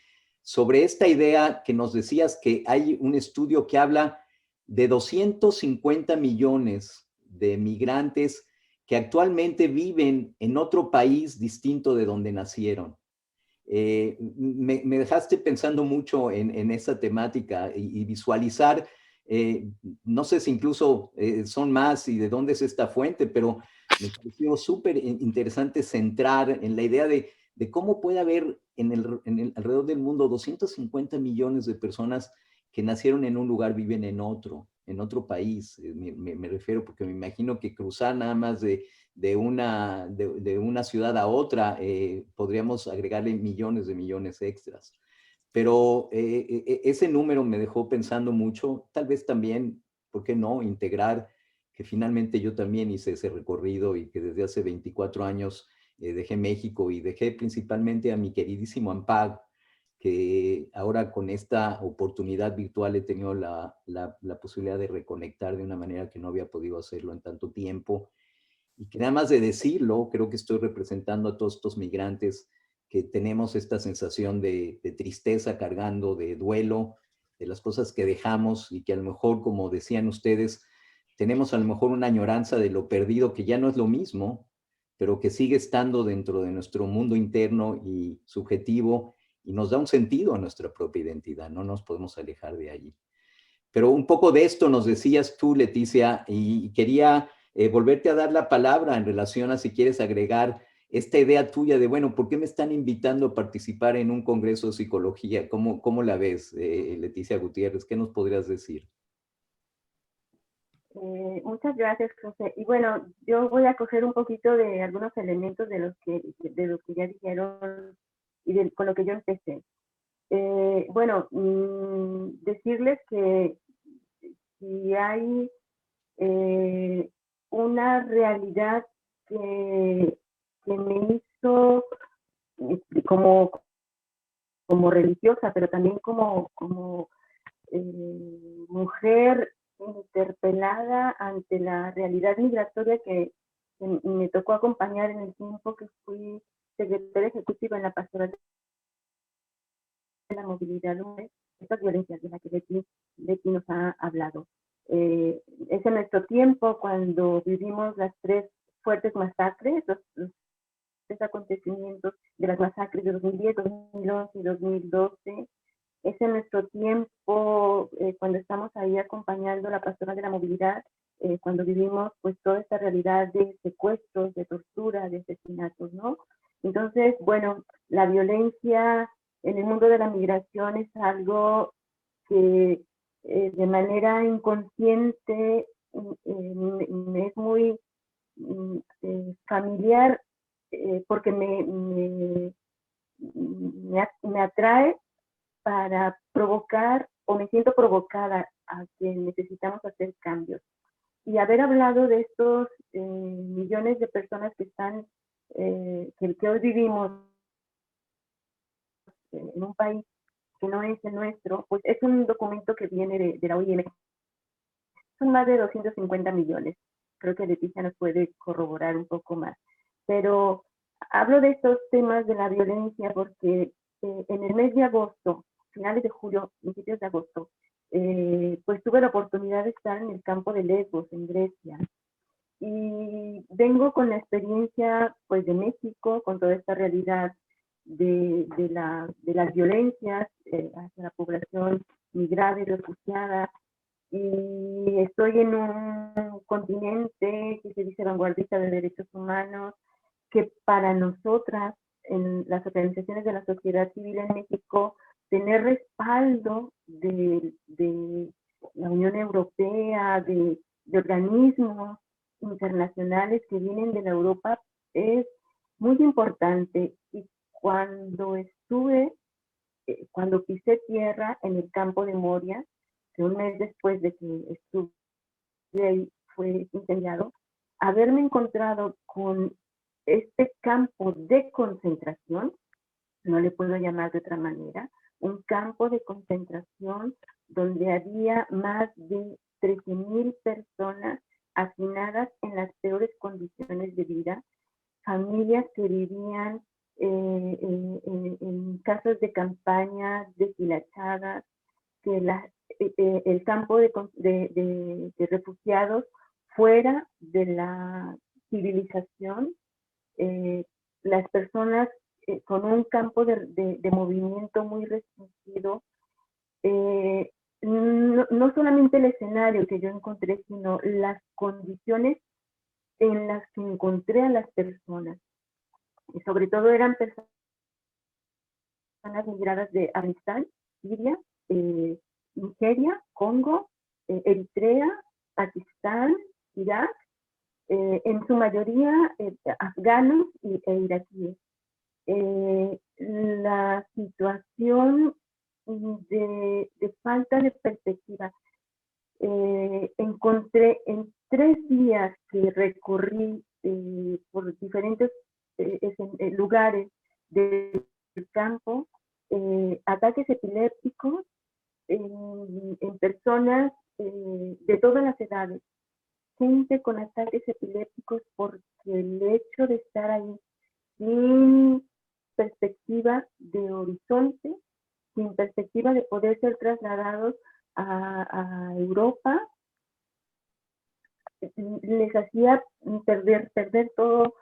sobre esta idea que nos decías, que hay un estudio que habla de 250 millones de migrantes que actualmente viven en otro país distinto de donde nacieron. Me dejaste pensando mucho en esa temática y visualizar, no sé si incluso son más y de dónde es esta fuente, pero me pareció súper interesante centrar en la idea de cómo puede haber alrededor del mundo 250 millones de personas que nacieron en un lugar, viven en otro país. Me refiero porque me imagino que cruzar nada más de una ciudad a otra, podríamos agregarle millones de millones extras. Pero ese número me dejó pensando mucho, tal vez también, ¿por qué no?, integrar que finalmente yo también hice ese recorrido y que desde hace 24 años dejé México y dejé principalmente a mi queridísimo Ampag, que ahora con esta oportunidad virtual he tenido la posibilidad de reconectar de una manera que no había podido hacerlo en tanto tiempo. Y que nada más de decirlo, creo que estoy representando a todos estos migrantes que tenemos esta sensación de tristeza cargando, de duelo, de las cosas que dejamos y que a lo mejor, como decían ustedes, tenemos a lo mejor una añoranza de lo perdido que ya no es lo mismo, pero que sigue estando dentro de nuestro mundo interno y subjetivo y nos da un sentido a nuestra propia identidad, no nos podemos alejar de allí. Pero un poco de esto nos decías tú, Leticia, y quería volverte a dar la palabra en relación a si quieres agregar esta idea tuya de, bueno, ¿por qué me están invitando a participar en un congreso de psicología? ¿Cómo la ves, Leticia Gutiérrez? ¿Qué nos podrías decir? Muchas gracias, José. Y bueno, yo voy a coger un poquito de algunos elementos de los que ya dijeron y con lo que yo empecé. Bueno, decirles que si hay una realidad que me hizo como religiosa, pero también como mujer interpelada ante la realidad migratoria que me tocó acompañar en el tiempo que fui secretaria ejecutiva en la Pastoral de la Movilidad, estas violencias de las que Leti nos ha hablado. Es en nuestro tiempo cuando vivimos las tres fuertes masacres, los tres acontecimientos de las masacres de 2010, 2011 y 2012. Es en nuestro tiempo cuando estamos ahí acompañando la Pastoral de la Movilidad, cuando vivimos pues toda esta realidad de secuestros, de tortura, de asesinatos, ¿no? Entonces, bueno, la violencia en el mundo de la migración es algo que de manera inconsciente me es muy familiar porque me atrae para provocar o me siento provocada a que necesitamos hacer cambios. Y haber hablado de estos millones de personas que están, que hoy vivimos en un país que no es el nuestro, pues es un documento que viene de la OIM. Son más de 250 millones. creo que Leticia nos puede corroborar un poco más. Pero hablo de estos temas de la violencia porque en el mes de agosto, finales de julio, principios de agosto, pues tuve la oportunidad de estar en el campo de Lesbos, en Grecia. Y vengo con la experiencia pues de México, con toda esta realidad de las violencias hacia la población migrada y refugiada, y estoy en un continente que se dice vanguardista de derechos humanos, que para nosotras, en las organizaciones de la sociedad civil en México, tener respaldo de la Unión Europea, de organismos internacionales que vienen de la Europa, es muy importante. Y cuando cuando pisé tierra en el campo de Moria, que un mes después de que estuve ahí fue incendiado, haberme encontrado con este campo de concentración, no le puedo llamar de otra manera, un campo de concentración donde había más de 13,000 personas hacinadas en las peores condiciones de vida, familias que vivían en casas de campaña deshilachadas, que el campo de refugiados fuera de la civilización, las personas con un campo de movimiento muy restringido, no solamente el escenario que yo encontré, sino las condiciones en las que encontré a las personas. Y sobre todo eran personas migradas de Afganistán, Siria, Nigeria, Congo, Eritrea, Pakistán, Irak, en su mayoría afganos e iraquíes. La situación de falta de perspectiva. Encontré en 3 días que recorrí por diferentes lugares del campo, ataques epilépticos en personas de todas las edades, gente con ataques epilépticos porque el hecho de estar ahí sin perspectiva de horizonte, sin perspectiva de poder ser trasladados a Europa, les hacía perder todo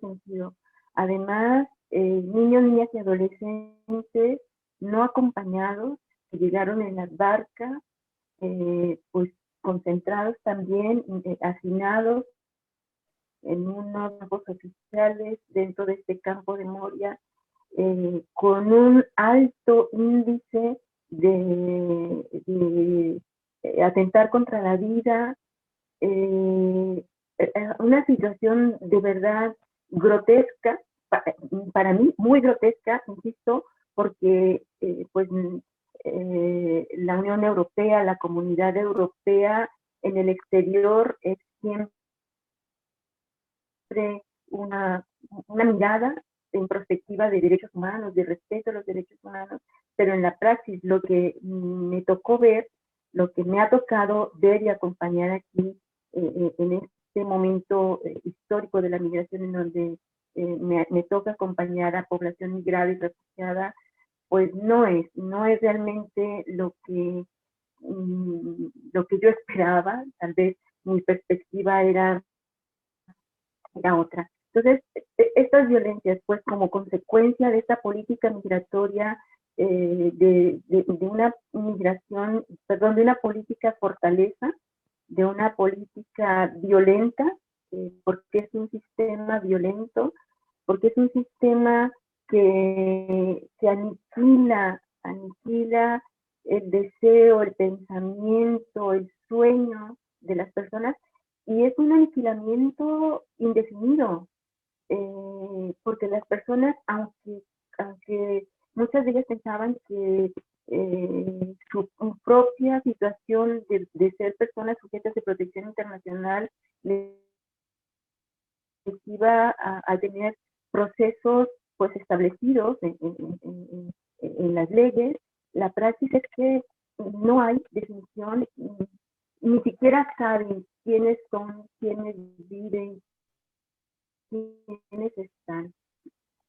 sentido. Además, niños, niñas y adolescentes no acompañados, que llegaron en las barcas, pues concentrados también, hacinados en unos campos oficiales dentro de este campo de Moria, con un alto índice de atentar contra la vida, una situación de verdad grotesca, para mí muy grotesca, insisto, porque pues la Unión Europea, la Comunidad Europea en el exterior es siempre una mirada en perspectiva de derechos humanos, de respeto a los derechos humanos, pero en la praxis lo que me tocó ver, lo que me ha tocado ver y acompañar aquí en este momento histórico de la migración, en donde me toca acompañar a población migrada y refugiada, pues no es realmente lo que yo esperaba. Tal vez mi perspectiva era otra. Entonces, estas violencias, pues como consecuencia de esta política migratoria, de una migración, perdón, de una política fortaleza, de una política violenta, porque es un sistema violento, porque es un sistema que aniquila el deseo, el pensamiento, el sueño de las personas, y es un aniquilamiento indefinido, porque las personas, aunque muchas de ellas pensaban que su propia situación de ser personas sujetas de protección internacional les iba a tener procesos pues establecidos en las leyes, la praxis es que no hay definición ni siquiera saben quiénes son, quiénes viven, quiénes están.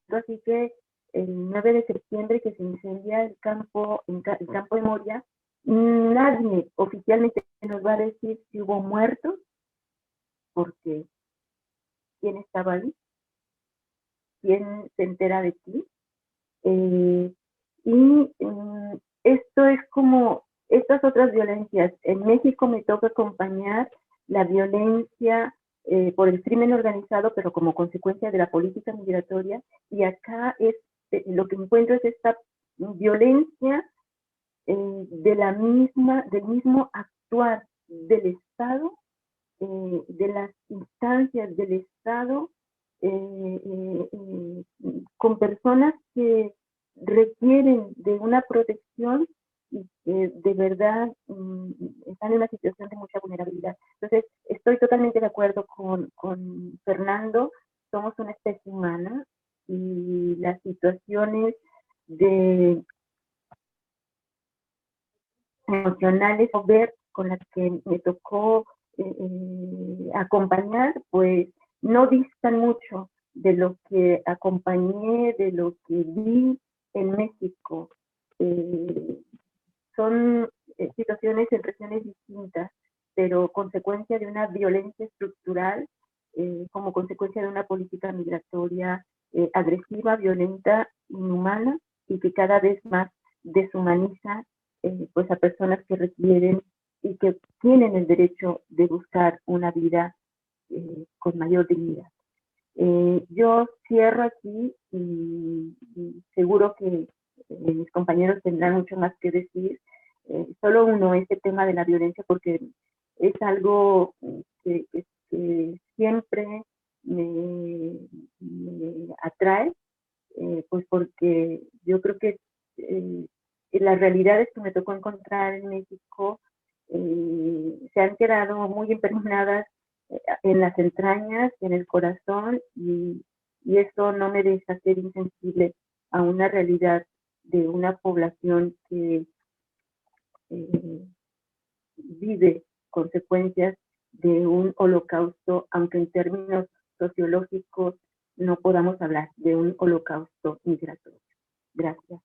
Así que el 9 de septiembre que se incendia el campo de Moria, nadie oficialmente nos va a decir si hubo muertos, porque quién estaba ahí, quién se entera de ti. Esto es como estas otras violencias. En México me toca acompañar la violencia por el crimen organizado, pero como consecuencia de la política migratoria, y acá lo que encuentro es esta violencia del mismo actuar del Estado, de las instancias del Estado, con personas que requieren de una protección y que de verdad están en una situación de mucha vulnerabilidad. Entonces, estoy totalmente de acuerdo con Fernando, somos una especie humana y las situaciones emocionales o ver con las que me tocó acompañar, pues no distan mucho de lo que acompañé, de lo que vi en México. Son situaciones en regiones distintas, pero consecuencia de una violencia estructural, como consecuencia de una política migratoria agresiva, violenta, inhumana, y que cada vez más deshumaniza pues a personas que requieren y que tienen el derecho de buscar una vida con mayor dignidad. Yo cierro aquí y seguro que mis compañeros tendrán mucho más que decir. Solo uno, este tema de la violencia, porque es algo que siempre me atrae, pues porque yo creo que las realidades que me tocó encontrar en México se han quedado muy impregnadas en las entrañas, en el corazón, y eso no me deja ser insensible a una realidad de una población que vive consecuencias de un holocausto, aunque en términos sociológicos no podamos hablar de un holocausto migratorio. Gracias.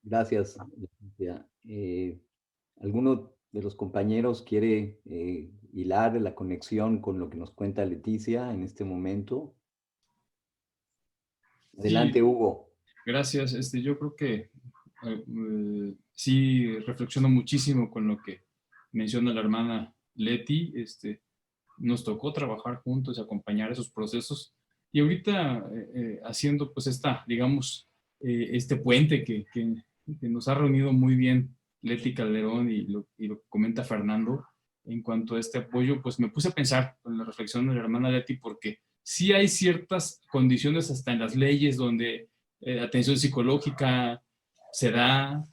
Gracias, Leticia. ¿Alguno de los compañeros quiere hilar la conexión con lo que nos cuenta Leticia en este momento? Adelante, Sí, Hugo. gracias. Yo creo que sí reflexiono muchísimo con lo que menciona la hermana Leti. Nos tocó trabajar juntos y acompañar esos procesos. Y ahorita haciendo pues digamos, este puente que nos ha reunido muy bien Leti Calderón y lo que comenta Fernando en cuanto a este apoyo, pues me puse a pensar con la reflexión de la hermana Leti, porque sí hay ciertas condiciones hasta en las leyes donde atención psicológica se da,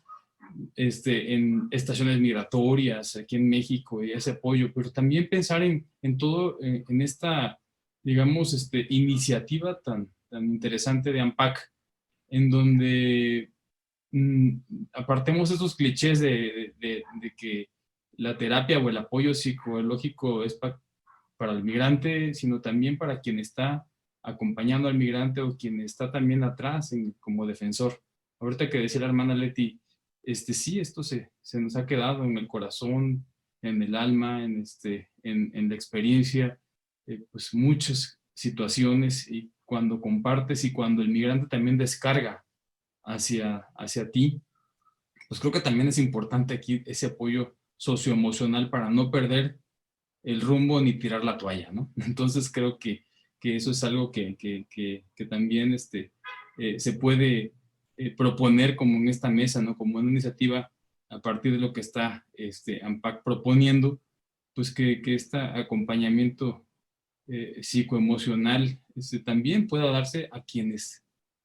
en estaciones migratorias aquí en México y ese apoyo, pero también pensar en todo, en esta, digamos, iniciativa tan interesante de AMPAC, en donde apartemos esos clichés de que la terapia o el apoyo psicológico es para el migrante, sino también para quien está acompañando al migrante o quien está también atrás como defensor. Ahorita que decía la hermana Leti, sí, esto se nos ha quedado en el corazón, en el alma, en la experiencia, pues muchas situaciones, y cuando compartes y cuando el migrante también descarga hacia ti, pues creo que también es importante aquí ese apoyo socioemocional para no perder el rumbo ni tirar la toalla, ¿no? Entonces creo que eso es algo que también se puede proponer como en esta mesa, ¿no? Como una iniciativa a partir de lo que está AMPAC proponiendo, pues que este acompañamiento psicoemocional también pueda darse a quienes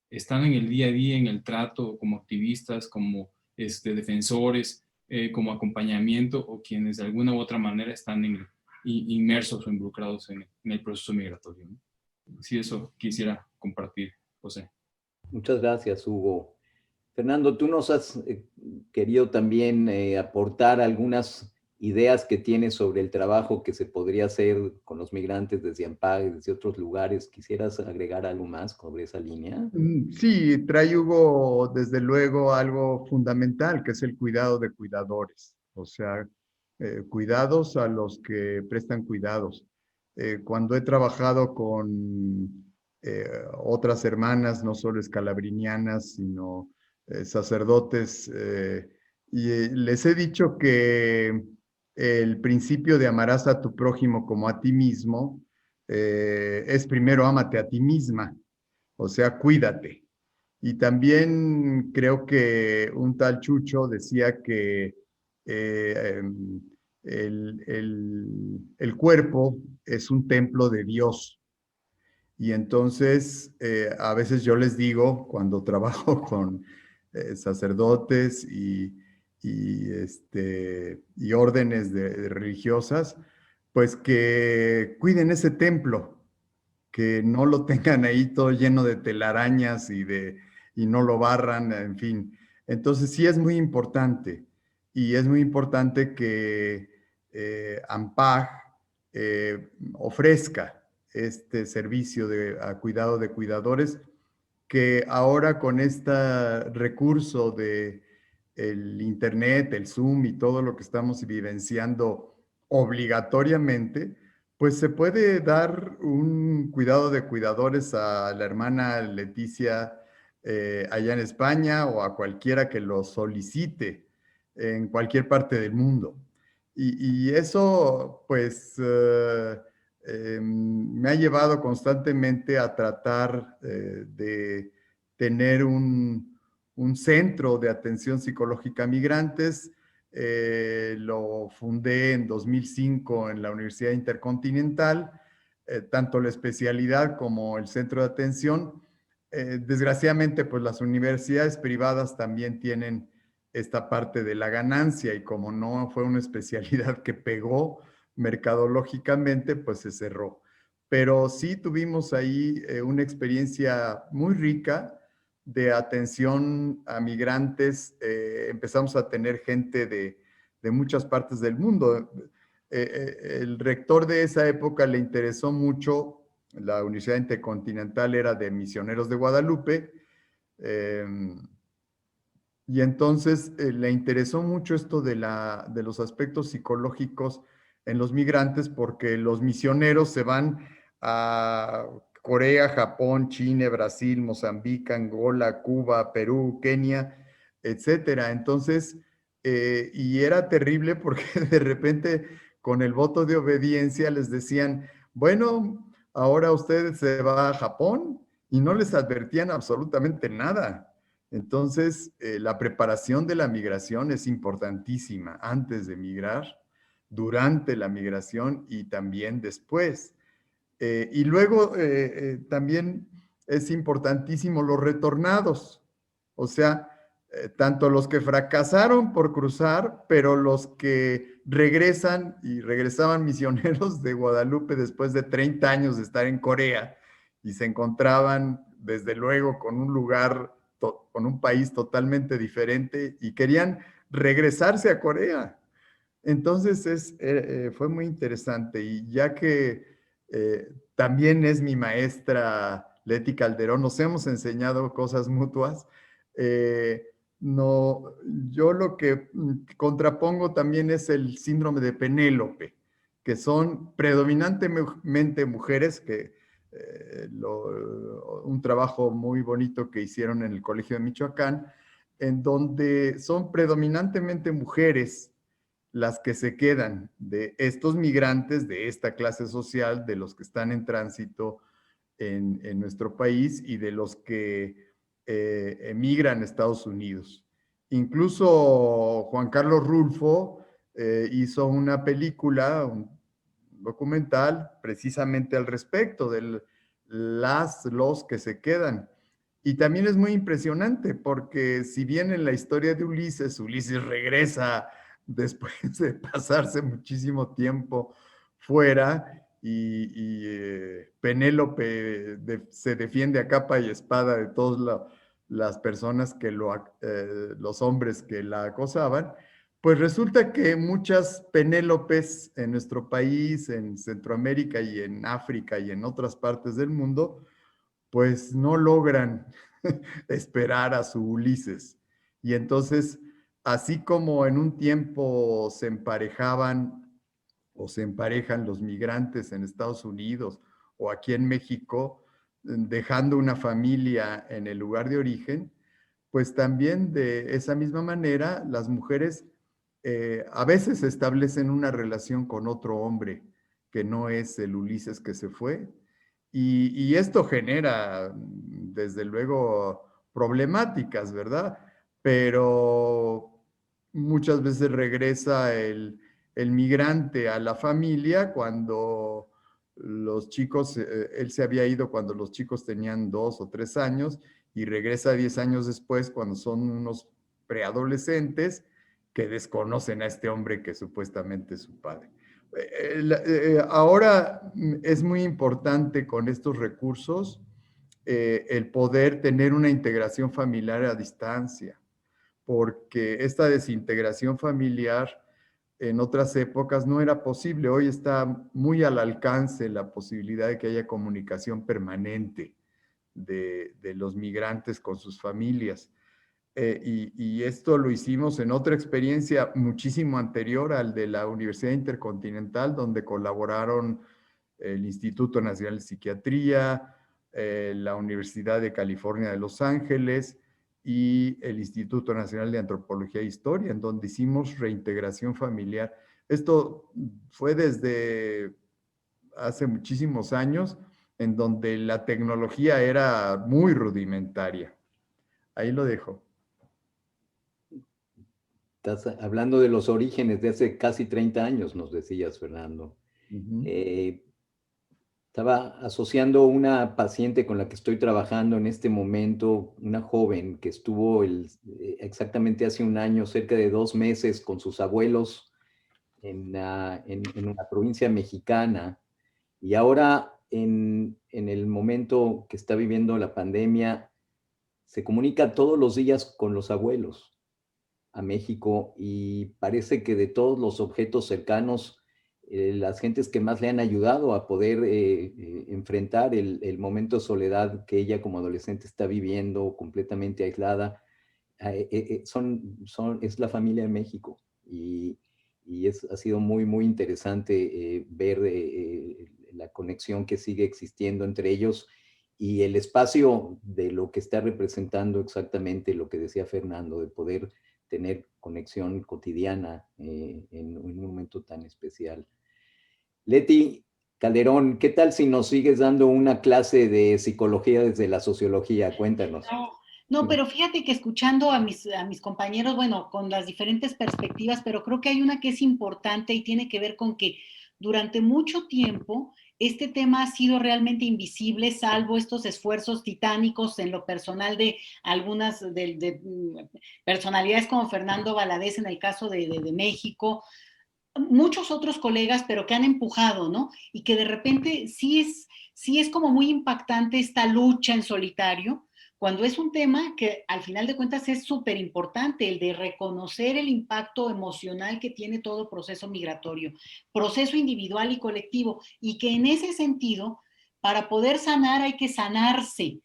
están en el día a día, en el trato, como activistas, como defensores, como acompañamiento, o quienes de alguna u otra manera están inmersos o involucrados en el proceso migratorio, ¿no? Sí, eso quisiera compartir, José. Muchas gracias, Hugo. Fernando, tú nos has querido también aportar algunas ideas que tienes sobre el trabajo que se podría hacer con los migrantes desde AMPAG y desde otros lugares. ¿Quisieras agregar algo más sobre esa línea? Sí, trae Hugo desde luego algo fundamental, que es el cuidado de cuidadores. O sea, cuidados a los que prestan cuidados. Cuando he trabajado con otras hermanas, no solo escalabrinianas, sino sacerdotes, y les he dicho que el principio de amarás a tu prójimo como a ti mismo es primero ámate a ti misma, o sea, cuídate. Y también creo que un tal Chucho decía que eh, el cuerpo es un templo de Dios. Y entonces, a veces yo les digo, cuando trabajo con sacerdotes y órdenes de religiosas, pues que cuiden ese templo, que no lo tengan ahí todo lleno de telarañas y no lo barran, en fin. Entonces sí es muy importante, y es muy importante que AMPAG ofrezca este servicio de cuidado de cuidadores, que ahora con este recurso de el internet, el Zoom y todo lo que estamos vivenciando obligatoriamente, pues se puede dar un cuidado de cuidadores a la hermana Leticia allá en España, o a cualquiera que lo solicite en cualquier parte del mundo. Y eso, pues, me ha llevado constantemente a tratar de tener un centro de atención psicológica a migrantes. Lo fundé en 2005 en la Universidad Intercontinental, tanto la especialidad como el centro de atención. Desgraciadamente, pues las universidades privadas también tienen esta parte de la ganancia, y como no fue una especialidad que pegó mercadológicamente, pues se cerró. Pero sí tuvimos ahí una experiencia muy rica de atención a migrantes. Empezamos a tener gente de muchas partes del mundo. El rector de esa época le interesó mucho, la Universidad Intercontinental era de Misioneros de Guadalupe, y entonces le interesó mucho esto de los aspectos psicológicos en los migrantes, porque los misioneros se van a Corea, Japón, China, Brasil, Mozambique, Angola, Cuba, Perú, Kenia, etcétera. Entonces, y era terrible porque de repente con el voto de obediencia les decían, bueno, ahora usted se va a Japón, y no les advertían absolutamente nada. Entonces, la preparación de la migración es importantísima antes de migrar, durante la migración y también después. Y luego también es importantísimo los retornados, o sea, tanto los que fracasaron por cruzar, pero los que regresan y regresaban misioneros de Guadalupe después de 30 años de estar en Corea, y se encontraban desde luego con un lugar, con un país totalmente diferente, y querían regresarse a Corea. Entonces fue muy interesante, y ya que también es mi maestra Leti Calderón, nos hemos enseñado cosas mutuas. No, yo lo que contrapongo también es el síndrome de Penélope, que son predominantemente mujeres, que un trabajo muy bonito que hicieron en el Colegio de Michoacán, en donde son predominantemente mujeres las que se quedan de estos migrantes, de esta clase social, de los que están en tránsito en nuestro país, y de los que emigran a Estados Unidos. Incluso Juan Carlos Rulfo hizo una película, un documental, precisamente al respecto de los que se quedan. Y también es muy impresionante, porque si bien en la historia de Ulises regresa después de pasarse muchísimo tiempo fuera, y Penélope se defiende a capa y espada de todas las personas que los hombres que la acosaban, Pues resulta que muchas Penélopes en nuestro país, en Centroamérica y en África y en otras partes del mundo, pues no logran esperar a su Ulises. Y entonces, así como en un tiempo se emparejaban o se emparejan los migrantes en Estados Unidos o aquí en México, dejando una familia en el lugar de origen, pues también de esa misma manera las mujeres a veces establecen una relación con otro hombre que no es el Ulises que se fue. Y esto genera, desde luego, problemáticas, ¿verdad? Pero muchas veces regresa el migrante a la familia cuando los chicos, él se había ido cuando los chicos tenían 2 o 3 años y regresa 10 años después cuando son unos preadolescentes que desconocen a este hombre que supuestamente es su padre. Ahora es muy importante con estos recursos el poder tener una integración familiar a distancia, porque esta desintegración familiar en otras épocas no era posible. Hoy está muy al alcance la posibilidad de que haya comunicación permanente de los migrantes con sus familias. Y esto lo hicimos en otra experiencia muchísimo anterior al de la Universidad Intercontinental, donde colaboraron el Instituto Nacional de Psiquiatría, la Universidad de California de Los Ángeles y el Instituto Nacional de Antropología e Historia, en donde hicimos reintegración familiar. Esto fue desde hace muchísimos años, en donde la tecnología era muy rudimentaria. Ahí lo dejo. Estás hablando de los orígenes de hace casi 30 años, nos decías, Fernando. Estaba asociando una paciente con la que estoy trabajando en este momento, una joven que estuvo exactamente hace un año, cerca de 2 meses, con sus abuelos en una provincia mexicana. Y ahora, en el momento que está viviendo la pandemia, se comunica todos los días con los abuelos a México, y parece que de todos los objetos cercanos, las gentes que más le han ayudado a poder enfrentar el momento de soledad que ella como adolescente está viviendo, completamente aislada, es la familia de México. Y ha sido muy, muy interesante ver la conexión que sigue existiendo entre ellos y el espacio de lo que está representando exactamente lo que decía Fernando, de poder tener conexión cotidiana en un momento tan especial. Leti Calderón, ¿qué tal si nos sigues dando una clase de psicología desde la sociología? Cuéntanos. No, pero fíjate que escuchando a mis compañeros, bueno, con las diferentes perspectivas, pero creo que hay una que es importante y tiene que ver con que durante mucho tiempo este tema ha sido realmente invisible, salvo estos esfuerzos titánicos en lo personal de algunas de personalidades como Fernando Valadez en el caso de México, muchos otros colegas, pero que han empujado, ¿no? Y que de repente sí es como muy impactante esta lucha en solitario, cuando es un tema que al final de cuentas es súper importante, el de reconocer el impacto emocional que tiene todo proceso migratorio, proceso individual y colectivo, y que en ese sentido, para poder sanar hay que sanarse.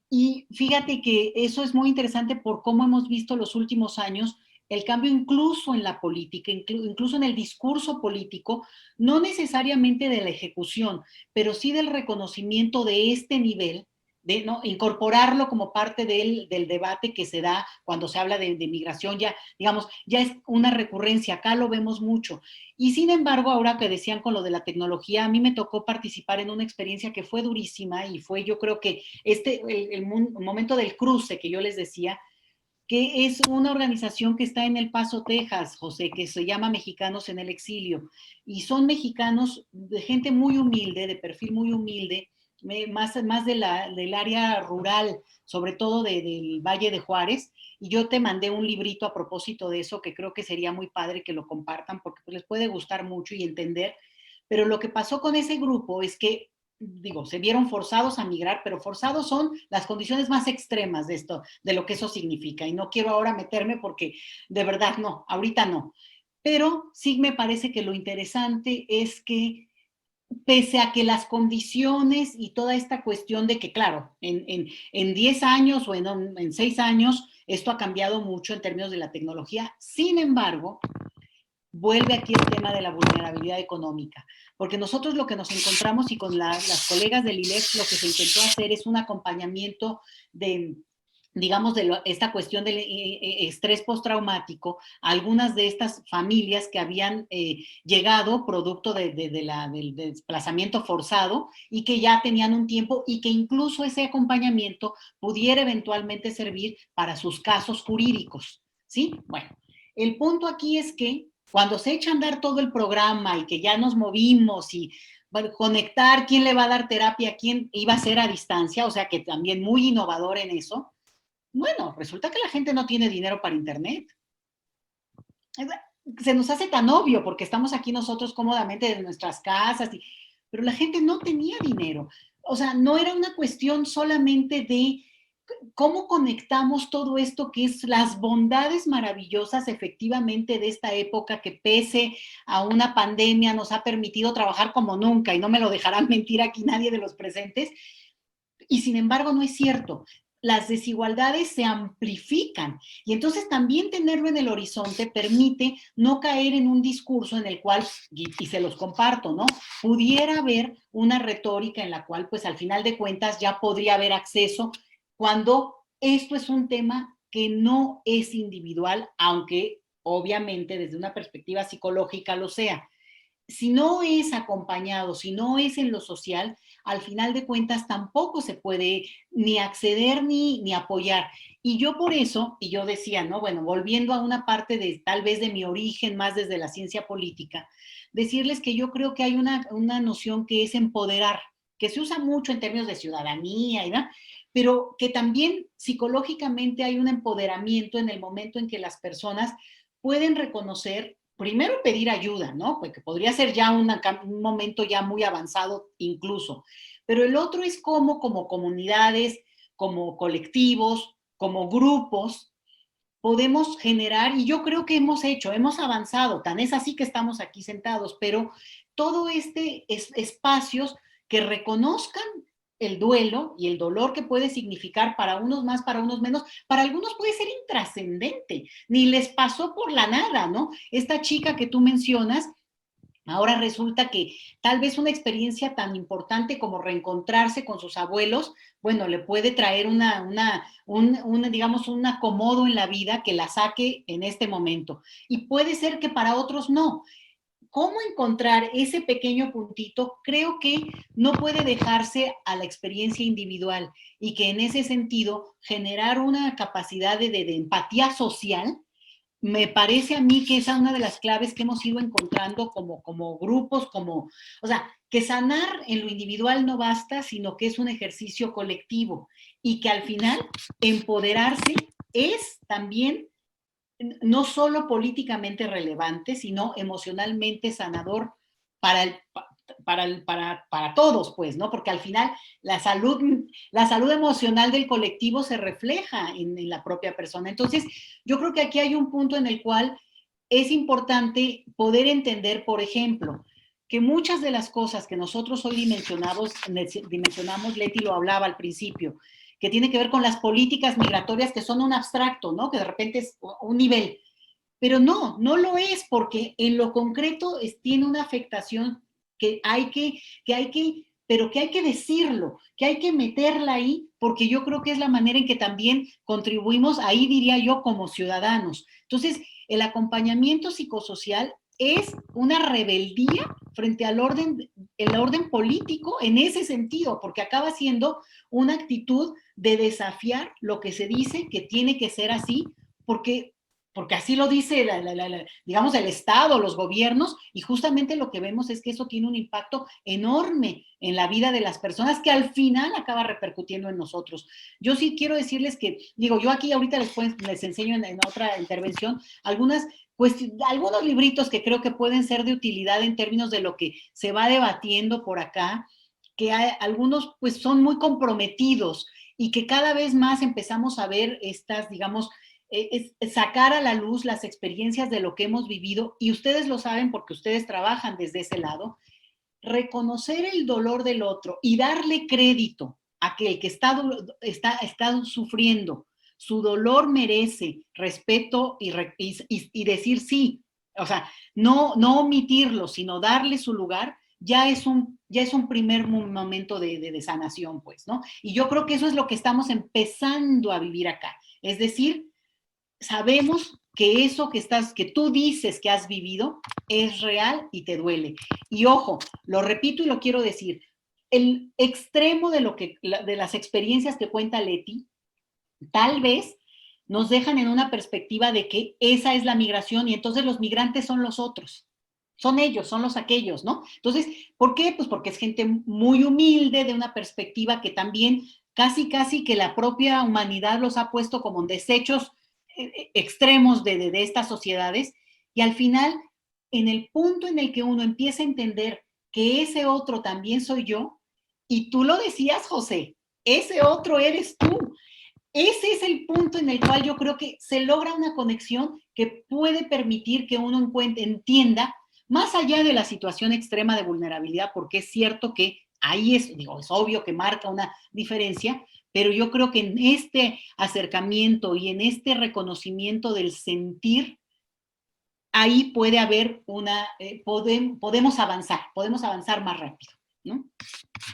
Y fíjate que eso es muy interesante por cómo hemos visto los últimos años el cambio incluso en la política, incluso en el discurso político, no necesariamente de la ejecución, pero sí del reconocimiento de este nivel, de ¿no? incorporarlo como parte del debate que se da cuando se habla de migración, ya, digamos, ya es una recurrencia, acá lo vemos mucho. Y sin embargo, ahora que decían con lo de la tecnología, a mí me tocó participar en una experiencia que fue durísima y fue, yo creo que el momento del cruce que yo les decía, que es una organización que está en El Paso, Texas, José, que se llama Mexicanos en el Exilio. Y son mexicanos de gente muy humilde, de perfil muy humilde, más del área rural, sobre todo del Valle de Juárez. Y yo te mandé un librito a propósito de eso, que creo que sería muy padre que lo compartan, porque les puede gustar mucho y entender. Pero lo que pasó con ese grupo es que digo, se vieron forzados a migrar, pero forzados son las condiciones más extremas de esto, de lo que eso significa. Y no quiero ahora meterme porque de verdad no, ahorita no. Pero sí me parece que lo interesante es que, pese a que las condiciones y toda esta cuestión de que, claro, en 10 años o en 6 años, esto ha cambiado mucho en términos de la tecnología. Sin embargo, vuelve aquí el tema de la vulnerabilidad económica, porque nosotros lo que nos encontramos, y con las colegas del ILEF lo que se intentó hacer es un acompañamiento de, digamos, esta cuestión del estrés postraumático a algunas de estas familias que habían llegado producto del desplazamiento forzado y que ya tenían un tiempo, y que incluso ese acompañamiento pudiera eventualmente servir para sus casos jurídicos, ¿sí? Bueno, el punto aquí es que cuando se echa a andar todo el programa y que ya nos movimos y, bueno, conectar quién le va a dar terapia, quién iba a ser a distancia, o sea que también muy innovador en eso. Bueno, resulta que la gente no tiene dinero para internet. Se nos hace tan obvio porque estamos aquí nosotros cómodamente en nuestras casas, pero la gente no tenía dinero. O sea, no era una cuestión solamente de cómo conectamos todo esto, que es las bondades maravillosas efectivamente de esta época, que pese a una pandemia nos ha permitido trabajar como nunca, y no me lo dejarán mentir aquí nadie de los presentes, y sin embargo no es cierto. Las desigualdades se amplifican, y entonces también tenerlo en el horizonte permite no caer en un discurso en el cual, y se los comparto, ¿no? Pudiera haber una retórica en la cual, pues al final de cuentas ya podría haber acceso, cuando esto es un tema que no es individual, aunque obviamente desde una perspectiva psicológica lo sea. Si no es acompañado, si no es en lo social, al final de cuentas tampoco se puede ni acceder ni apoyar. Y yo por eso, y yo decía, ¿no? Bueno, volviendo a una parte de tal vez de mi origen más desde la ciencia política, decirles que yo creo que hay una noción que es empoderar, que se usa mucho en términos de ciudadanía, ¿verdad? Pero que también psicológicamente hay un empoderamiento en el momento en que las personas pueden reconocer, primero pedir ayuda, ¿no? Porque podría ser ya un momento ya muy avanzado incluso, pero el otro es cómo, como comunidades, como colectivos, como grupos, podemos generar, y yo creo que hemos avanzado, tan es así que estamos aquí sentados, pero todo espacios que reconozcan el duelo y el dolor que puede significar para unos más, para unos menos, para algunos puede ser intrascendente, ni les pasó por la nada, ¿no? Esta chica que tú mencionas, ahora resulta que tal vez una experiencia tan importante como reencontrarse con sus abuelos, bueno, le puede traer digamos, un acomodo en la vida que la saque en este momento. Y puede ser que para otros no. ¿Cómo encontrar ese pequeño puntito? Creo que no puede dejarse a la experiencia individual, y que en ese sentido generar una capacidad de empatía social. Me parece a mí que esa es una de las claves que hemos ido encontrando como grupos, o sea, que sanar en lo individual no basta, sino que es un ejercicio colectivo, y que al final empoderarse es también no solo políticamente relevante, sino emocionalmente sanador para, para todos, pues, ¿no? Porque al final la salud emocional del colectivo se refleja en la propia persona. Entonces, yo creo que aquí hay un punto en el cual es importante poder entender, por ejemplo, que muchas de las cosas que nosotros hoy dimensionamos, Leti lo hablaba al principio, que tiene que ver con las políticas migratorias, que son un abstracto, ¿no? Que de repente es un nivel. Pero no lo es, porque en lo concreto tiene una afectación pero que hay que decirlo, que hay que meterla ahí, porque yo creo que es la manera en que también contribuimos, ahí diría yo, como ciudadanos. Entonces, el acompañamiento psicosocial es una rebeldía frente al el orden político en ese sentido, porque acaba siendo una actitud de desafiar lo que se dice que tiene que ser así, porque así lo dice, digamos, el Estado, los gobiernos, y justamente lo que vemos es que eso tiene un impacto enorme en la vida de las personas, que al final acaba repercutiendo en nosotros. Yo sí quiero decirles que, digo, yo aquí ahorita les enseño en otra intervención algunos libritos que creo que pueden ser de utilidad en términos de lo que se va debatiendo por acá, que algunos pues son muy comprometidos, y que cada vez más empezamos a ver estas, digamos, es sacar a la luz las experiencias de lo que hemos vivido, y ustedes lo saben porque ustedes trabajan desde ese lado, reconocer el dolor del otro y darle crédito a que el que está sufriendo, su dolor merece respeto y decir sí, o sea, no omitirlo, sino darle su lugar, ya es un primer momento de sanación, pues, ¿no? Y yo creo que eso es lo que estamos empezando a vivir acá. Es decir, sabemos que eso que tú dices que has vivido es real y te duele. Y ojo, lo repito y lo quiero decir, el extremo de las experiencias que cuenta Leti, tal vez nos dejan en una perspectiva de que esa es la migración y entonces los migrantes son los otros. Son ellos, son los aquellos, ¿no? Entonces, ¿por qué? Pues porque es gente muy humilde, de una perspectiva que también casi que la propia humanidad los ha puesto como desechos extremos de estas sociedades, y al final, en el punto en el que uno empieza a entender que ese otro también soy yo, y tú lo decías, José, ese otro eres tú. Ese es el punto en el cual yo creo que se logra una conexión que puede permitir que uno entienda, más allá de la situación extrema de vulnerabilidad, porque es cierto que ahí es obvio que marca una diferencia, pero yo creo que en este acercamiento y en este reconocimiento del sentir, ahí puede haber podemos avanzar más rápido, ¿no?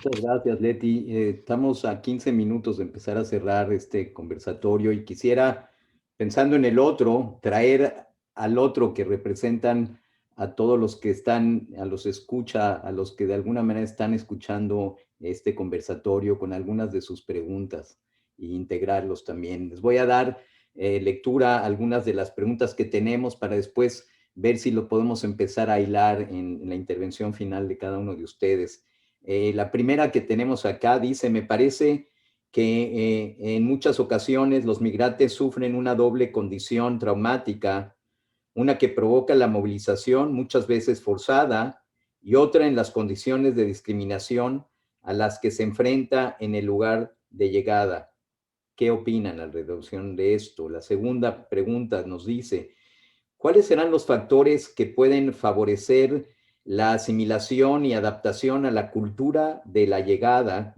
Muchas gracias, Leti. Estamos a 15 minutos de empezar a cerrar este conversatorio y quisiera, pensando en el otro, traer al otro que representan a todos los que están, a los que de alguna manera están escuchando este conversatorio con algunas de sus preguntas e integrarlos también. Les voy a dar lectura a algunas de las preguntas que tenemos para después ver si lo podemos empezar a hilar en la intervención final de cada uno de ustedes. La primera que tenemos acá dice, me parece que en muchas ocasiones los migrantes sufren una doble condición traumática, una que provoca la movilización, muchas veces forzada, y otra en las condiciones de discriminación a las que se enfrenta en el lugar de llegada. ¿Qué opinan alrededor de esto? La segunda pregunta nos dice, ¿cuáles serán los factores que pueden favorecer la asimilación y adaptación a la cultura de la llegada?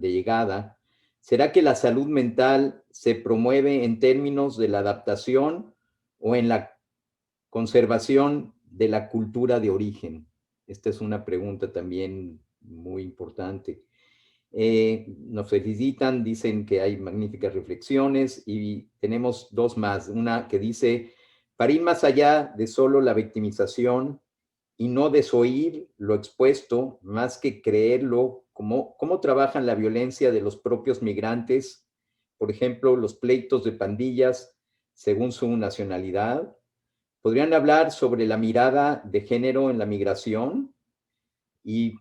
¿Será que la salud mental se promueve en términos de la adaptación o en la conservación de la cultura de origen? Esta es una pregunta también muy importante. Nos felicitan, dicen que hay magníficas reflexiones y tenemos dos más. Una que dice, para ir más allá de solo la victimización y no desoír lo expuesto, más que creerlo, ¿cómo trabajan la violencia de los propios migrantes? Por ejemplo, los pleitos de pandillas según su nacionalidad. ¿Podrían hablar sobre la mirada de género en la migración? Y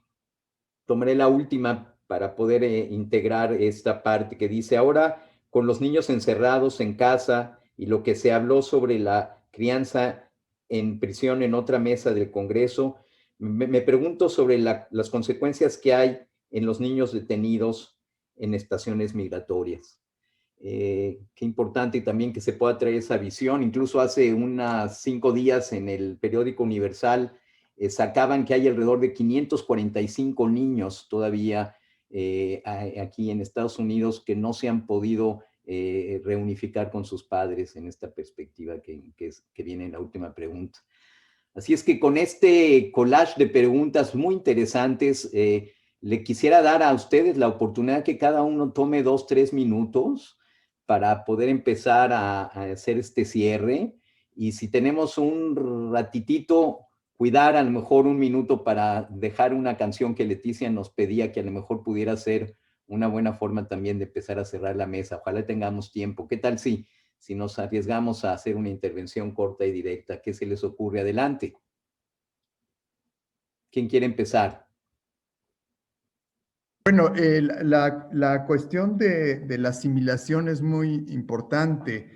tomaré la última para poder integrar esta parte que dice, ahora con los niños encerrados en casa y lo que se habló sobre la crianza en prisión en otra mesa del Congreso, me pregunto sobre las consecuencias que hay en los niños detenidos en estaciones migratorias. Qué importante también que se pueda traer esa visión. Incluso hace unos 5 días en el periódico Universal sacaban que hay alrededor de 545 niños todavía aquí en Estados Unidos que no se han podido reunificar con sus padres en esta perspectiva que viene en la última pregunta. Así es que con este collage de preguntas muy interesantes, le quisiera dar a ustedes la oportunidad que cada uno tome 2, 3 minutos para poder empezar a hacer este cierre. Y si tenemos un ratitito, cuidar a lo mejor un minuto para dejar una canción que Leticia nos pedía, que a lo mejor pudiera ser una buena forma también de empezar a cerrar la mesa. Ojalá tengamos tiempo. ¿Qué tal si nos arriesgamos a hacer una intervención corta y directa? ¿Qué se les ocurre? Adelante. ¿Quién quiere empezar? Bueno, la cuestión de la asimilación es muy importante.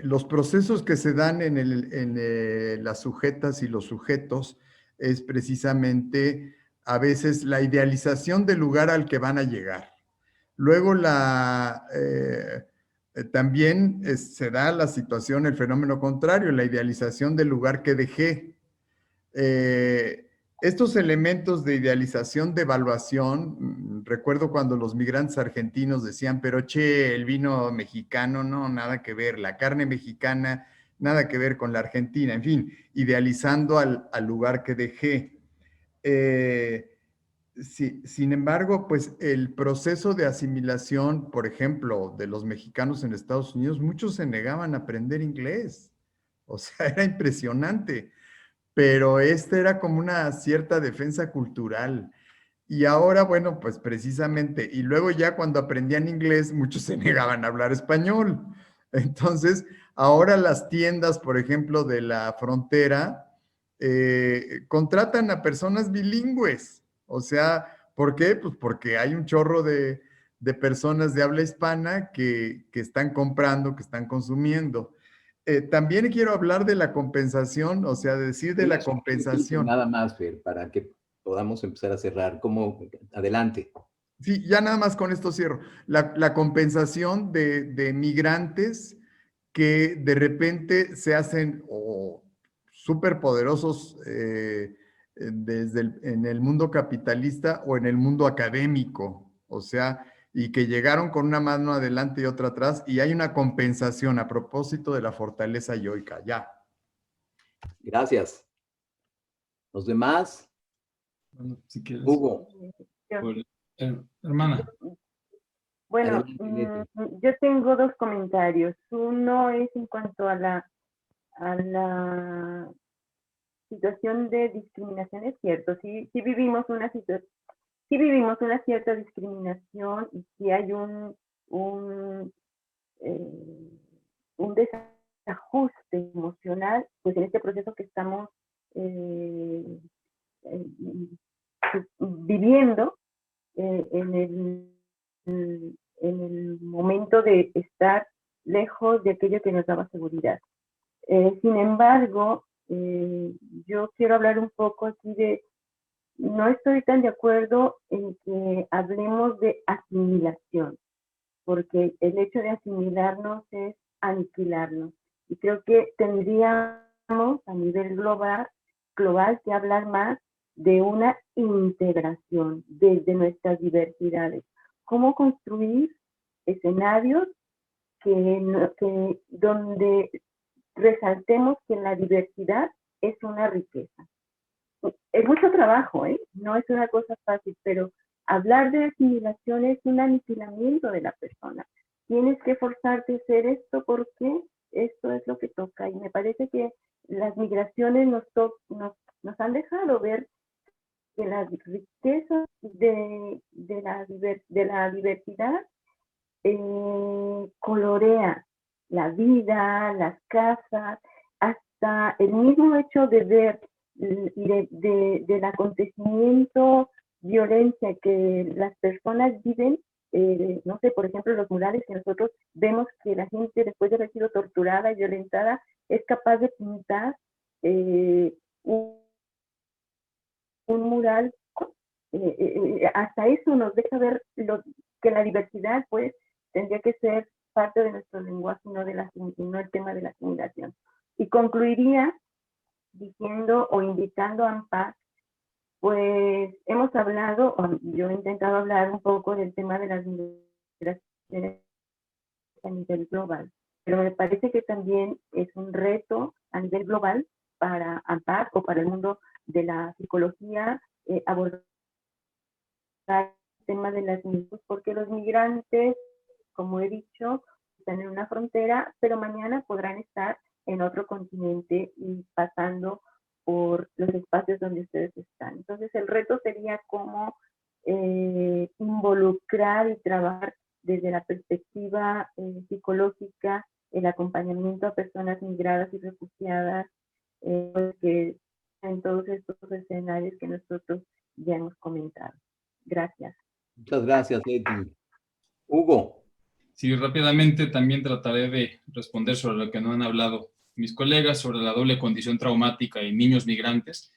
Los procesos que se dan en las sujetas y los sujetos es precisamente a veces la idealización del lugar al que van a llegar. Luego También se da la situación, el fenómeno contrario, la idealización del lugar que dejé. Estos elementos de idealización, de evaluación, recuerdo cuando los migrantes argentinos decían, pero che, el vino mexicano, no, nada que ver, la carne mexicana, nada que ver con la Argentina, en fin, idealizando al lugar que dejé. Sin embargo, pues el proceso de asimilación, por ejemplo, de los mexicanos en Estados Unidos, muchos se negaban a aprender inglés. O sea, era impresionante, pero era como una cierta defensa cultural. Y ahora, bueno, pues precisamente, y luego ya cuando aprendían inglés, muchos se negaban a hablar español. Entonces, ahora las tiendas, por ejemplo, de la frontera, contratan a personas bilingües. O sea, ¿por qué? Pues porque hay un chorro de personas de habla hispana que están comprando, que están consumiendo. También quiero hablar de la compensación, o sea, decir de la compensación. Nada más, Fer, para que podamos empezar a cerrar. Adelante. Sí, ya nada más con esto cierro. La compensación de migrantes que de repente se hacen súper poderosos en el mundo capitalista o en el mundo académico, o sea, y que llegaron con una mano adelante y otra atrás, y hay una compensación a propósito de la fortaleza yoica. Ya. Gracias. ¿Los demás? Bueno, si quieres. Hugo. Hermana. Bueno, yo tengo dos comentarios. Uno es en cuanto a la situación de discriminación. Es cierto, sí vivimos una cierta discriminación y sí hay un desajuste emocional, pues en este proceso que estamos viviendo en el momento de estar lejos de aquello que nos daba seguridad. Sin embargo, yo quiero hablar un poco aquí no estoy tan de acuerdo en que hablemos de asimilación, porque el hecho de asimilarnos es aniquilarnos. Y creo que tendríamos a nivel global que hablar más de una integración desde nuestras diversidades. ¿Cómo construir escenarios donde resaltemos que la diversidad es una riqueza? Es mucho trabajo, no es una cosa fácil, pero hablar de asimilación es un aniquilamiento de la persona. Tienes que forzarte a hacer esto porque esto es lo que toca. Y me parece que las migraciones nos han dejado ver que la riqueza de la diversidad colorea la vida, las casas, hasta el mismo hecho de ver del acontecimiento, violencia que las personas viven, no sé, por ejemplo, los murales que nosotros vemos que la gente después de haber sido torturada y violentada es capaz de pintar un mural, hasta eso nos deja ver que la diversidad pues tendría que ser parte de nuestro lenguaje, no el tema de la asimilación. Y concluiría diciendo o invitando a Ampar, pues hemos hablado, yo he intentado hablar un poco del tema de las migraciones a nivel global, pero me parece que también es un reto a nivel global para Ampar o para el mundo de la psicología abordar el tema de las migraciones, porque los migrantes, como he dicho, están en una frontera, pero mañana podrán estar en otro continente y pasando por los espacios donde ustedes están. Entonces el reto sería cómo involucrar y trabajar desde la perspectiva psicológica el acompañamiento a personas migradas y refugiadas que en todos estos escenarios que nosotros ya hemos comentado. Gracias. Muchas gracias, Eti. Hugo. Sí, rápidamente también trataré de responder sobre lo que no han hablado mis colegas sobre la doble condición traumática en niños migrantes.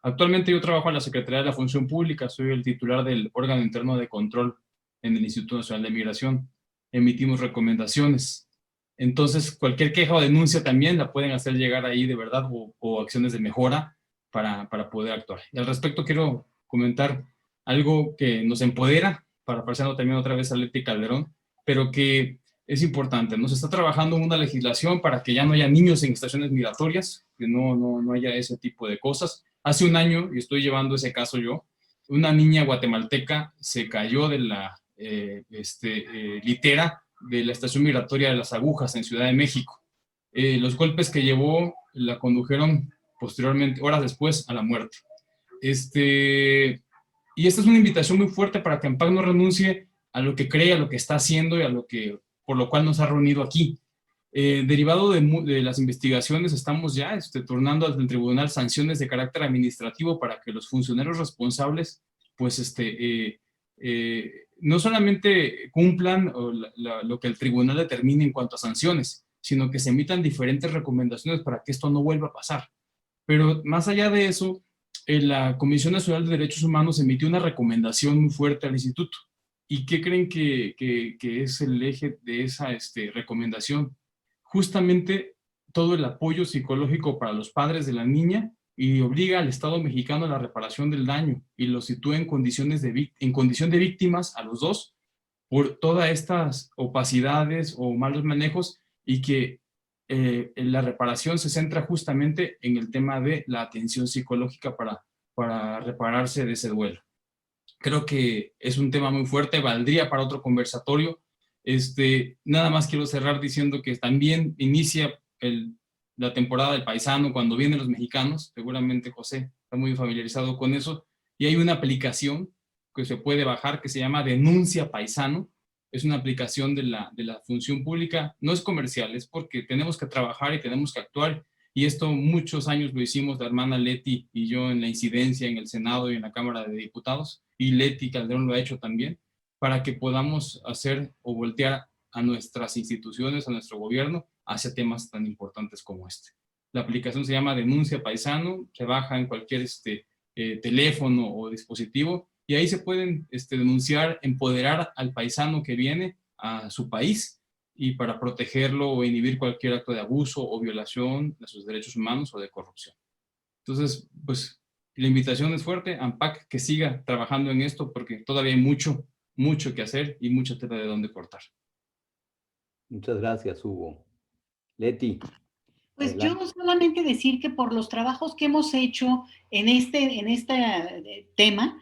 Actualmente yo trabajo en la Secretaría de la Función Pública, soy el titular del órgano interno de control en el Instituto Nacional de Migración. emitimos recomendaciones. Entonces, cualquier queja o denuncia también la pueden hacer llegar ahí de verdad o acciones de mejora para poder actuar. Y al respecto quiero comentar algo que nos empodera, parafraseando también otra vez a Leti Calderón, pero que es importante. Nos está trabajando una legislación para que ya no haya niños en estaciones migratorias, que no haya ese tipo de cosas. Hace un año, y estoy llevando ese caso yo, una niña guatemalteca se cayó de la litera de la estación migratoria de Las Agujas en Ciudad de México. Los golpes que llevó la condujeron posteriormente, horas después, a la muerte. Y esta es una invitación muy fuerte para que AMPAC no renuncie a lo que cree, a lo que está haciendo y a lo que, por lo cual nos ha reunido aquí. Derivado de las investigaciones, estamos ya turnando al tribunal sanciones de carácter administrativo para que los funcionarios responsables, pues, no solamente cumplan lo que el tribunal determine en cuanto a sanciones, sino que se emitan diferentes recomendaciones para que esto no vuelva a pasar. Pero más allá de eso, la Comisión Nacional de Derechos Humanos emitió una recomendación muy fuerte al instituto. ¿Y qué creen que es el eje de esa recomendación? Justamente todo el apoyo psicológico para los padres de la niña y obliga al Estado mexicano a la reparación del daño y los sitúa en condición de víctimas a los dos por todas estas opacidades o malos manejos, y que la reparación se centra justamente en el tema de la atención psicológica para repararse de ese duelo. Creo que es un tema muy fuerte, valdría para otro conversatorio. Nada más quiero cerrar diciendo que también inicia la temporada del paisano cuando vienen los mexicanos. Seguramente José está muy familiarizado con eso. Y hay una aplicación que se puede bajar que se llama Denuncia Paisano. Es una aplicación de la función pública. No es comercial, es porque tenemos que trabajar y tenemos que actuar. Y esto muchos años lo hicimos la hermana Leti y yo en la incidencia en el Senado y en la Cámara de Diputados. Y Leti Calderón lo ha hecho también, para que podamos hacer o voltear a nuestras instituciones, a nuestro gobierno, hacia temas tan importantes como este. La aplicación se llama Denuncia Paisano, se baja en cualquier teléfono o dispositivo, y ahí se pueden denunciar, empoderar al paisano que viene a su país, y para protegerlo o inhibir cualquier acto de abuso o violación de sus derechos humanos o de corrupción. Entonces, pues, la invitación es fuerte, AMPAC, que siga trabajando en esto, porque todavía hay mucho que hacer y mucha tela de dónde cortar. Muchas gracias, Hugo. Leti. Pues Adelante. yo solamente decir que por los trabajos que hemos hecho en este tema,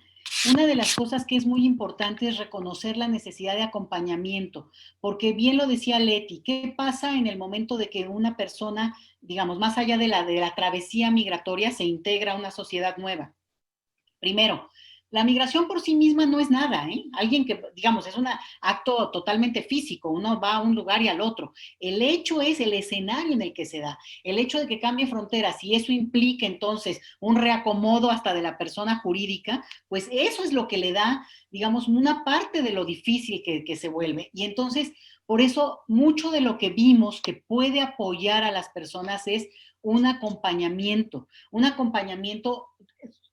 una de las cosas que es muy importante es reconocer la necesidad de acompañamiento, porque bien lo decía Leti, ¿qué pasa en el momento de que una persona, digamos, más allá de la travesía migratoria, se integra a una sociedad nueva? Primero, la migración por sí misma no es nada, ¿eh? Alguien que, digamos, es un acto totalmente físico, uno va a un lugar y al otro. El hecho es el escenario en el que se da, el hecho de que cambie fronteras, y eso implica entonces un reacomodo hasta de la persona jurídica, pues eso es lo que le da, digamos, una parte de lo difícil que se vuelve. Y entonces, por eso, mucho de lo que vimos que puede apoyar a las personas es un acompañamiento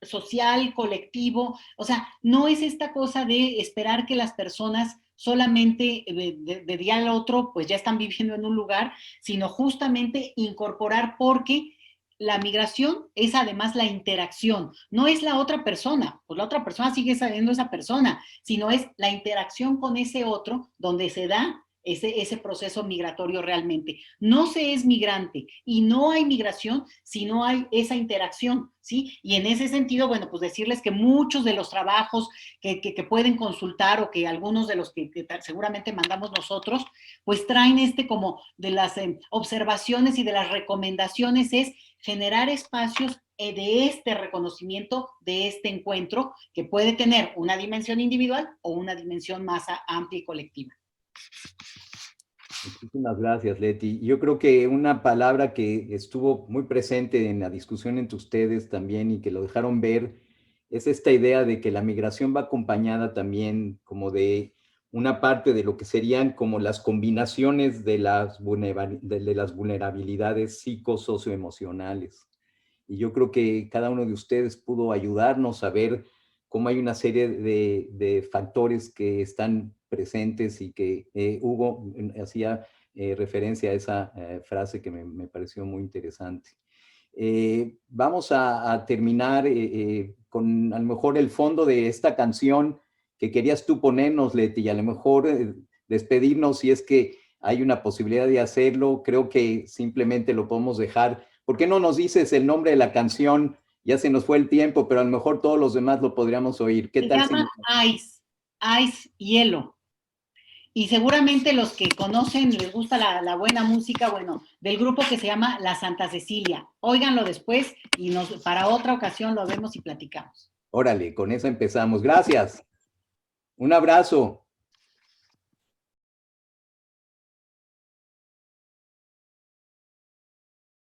social, colectivo. O sea, no es esta cosa de esperar que las personas solamente de día al otro pues ya están viviendo en un lugar, sino justamente incorporar, porque la migración es además la interacción, no es la otra persona, pues la otra persona sigue siendo esa persona, sino es la interacción con ese otro donde se da ese proceso migratorio realmente. No se es migrante y no hay migración si no hay esa interacción, ¿sí? Y en ese sentido, bueno, pues decirles que muchos de los trabajos que pueden consultar, o que algunos de los que seguramente mandamos nosotros, pues traen como de las observaciones y de las recomendaciones, es generar espacios de este reconocimiento, de este encuentro, que puede tener una dimensión individual o una dimensión más amplia y colectiva. Muchísimas gracias, Leti. Yo creo que una palabra que estuvo muy presente en la discusión entre ustedes también y que lo dejaron ver es esta idea de que la migración va acompañada también como de una parte de lo que serían como las combinaciones de las vulnerabilidades psicosocioemocionales. Y yo creo que cada uno de ustedes pudo ayudarnos a ver cómo hay una serie de factores que están presentes y que Hugo hacía referencia a esa frase que me pareció muy interesante. Vamos a terminar con a lo mejor el fondo de esta canción que querías tú ponernos, Leti, y a lo mejor despedirnos si es que hay una posibilidad de hacerlo. Creo que simplemente lo podemos dejar. ¿Por qué no nos dices el nombre de la canción? Ya se nos fue el tiempo, pero a lo mejor todos los demás lo podríamos oír. ¿Qué tal? Se llama Ice, hielo. Y seguramente los que conocen, les gusta la buena música, bueno, del grupo que se llama La Santa Cecilia. Óiganlo después y para otra ocasión lo vemos y platicamos. Órale, con eso empezamos. Gracias. Un abrazo.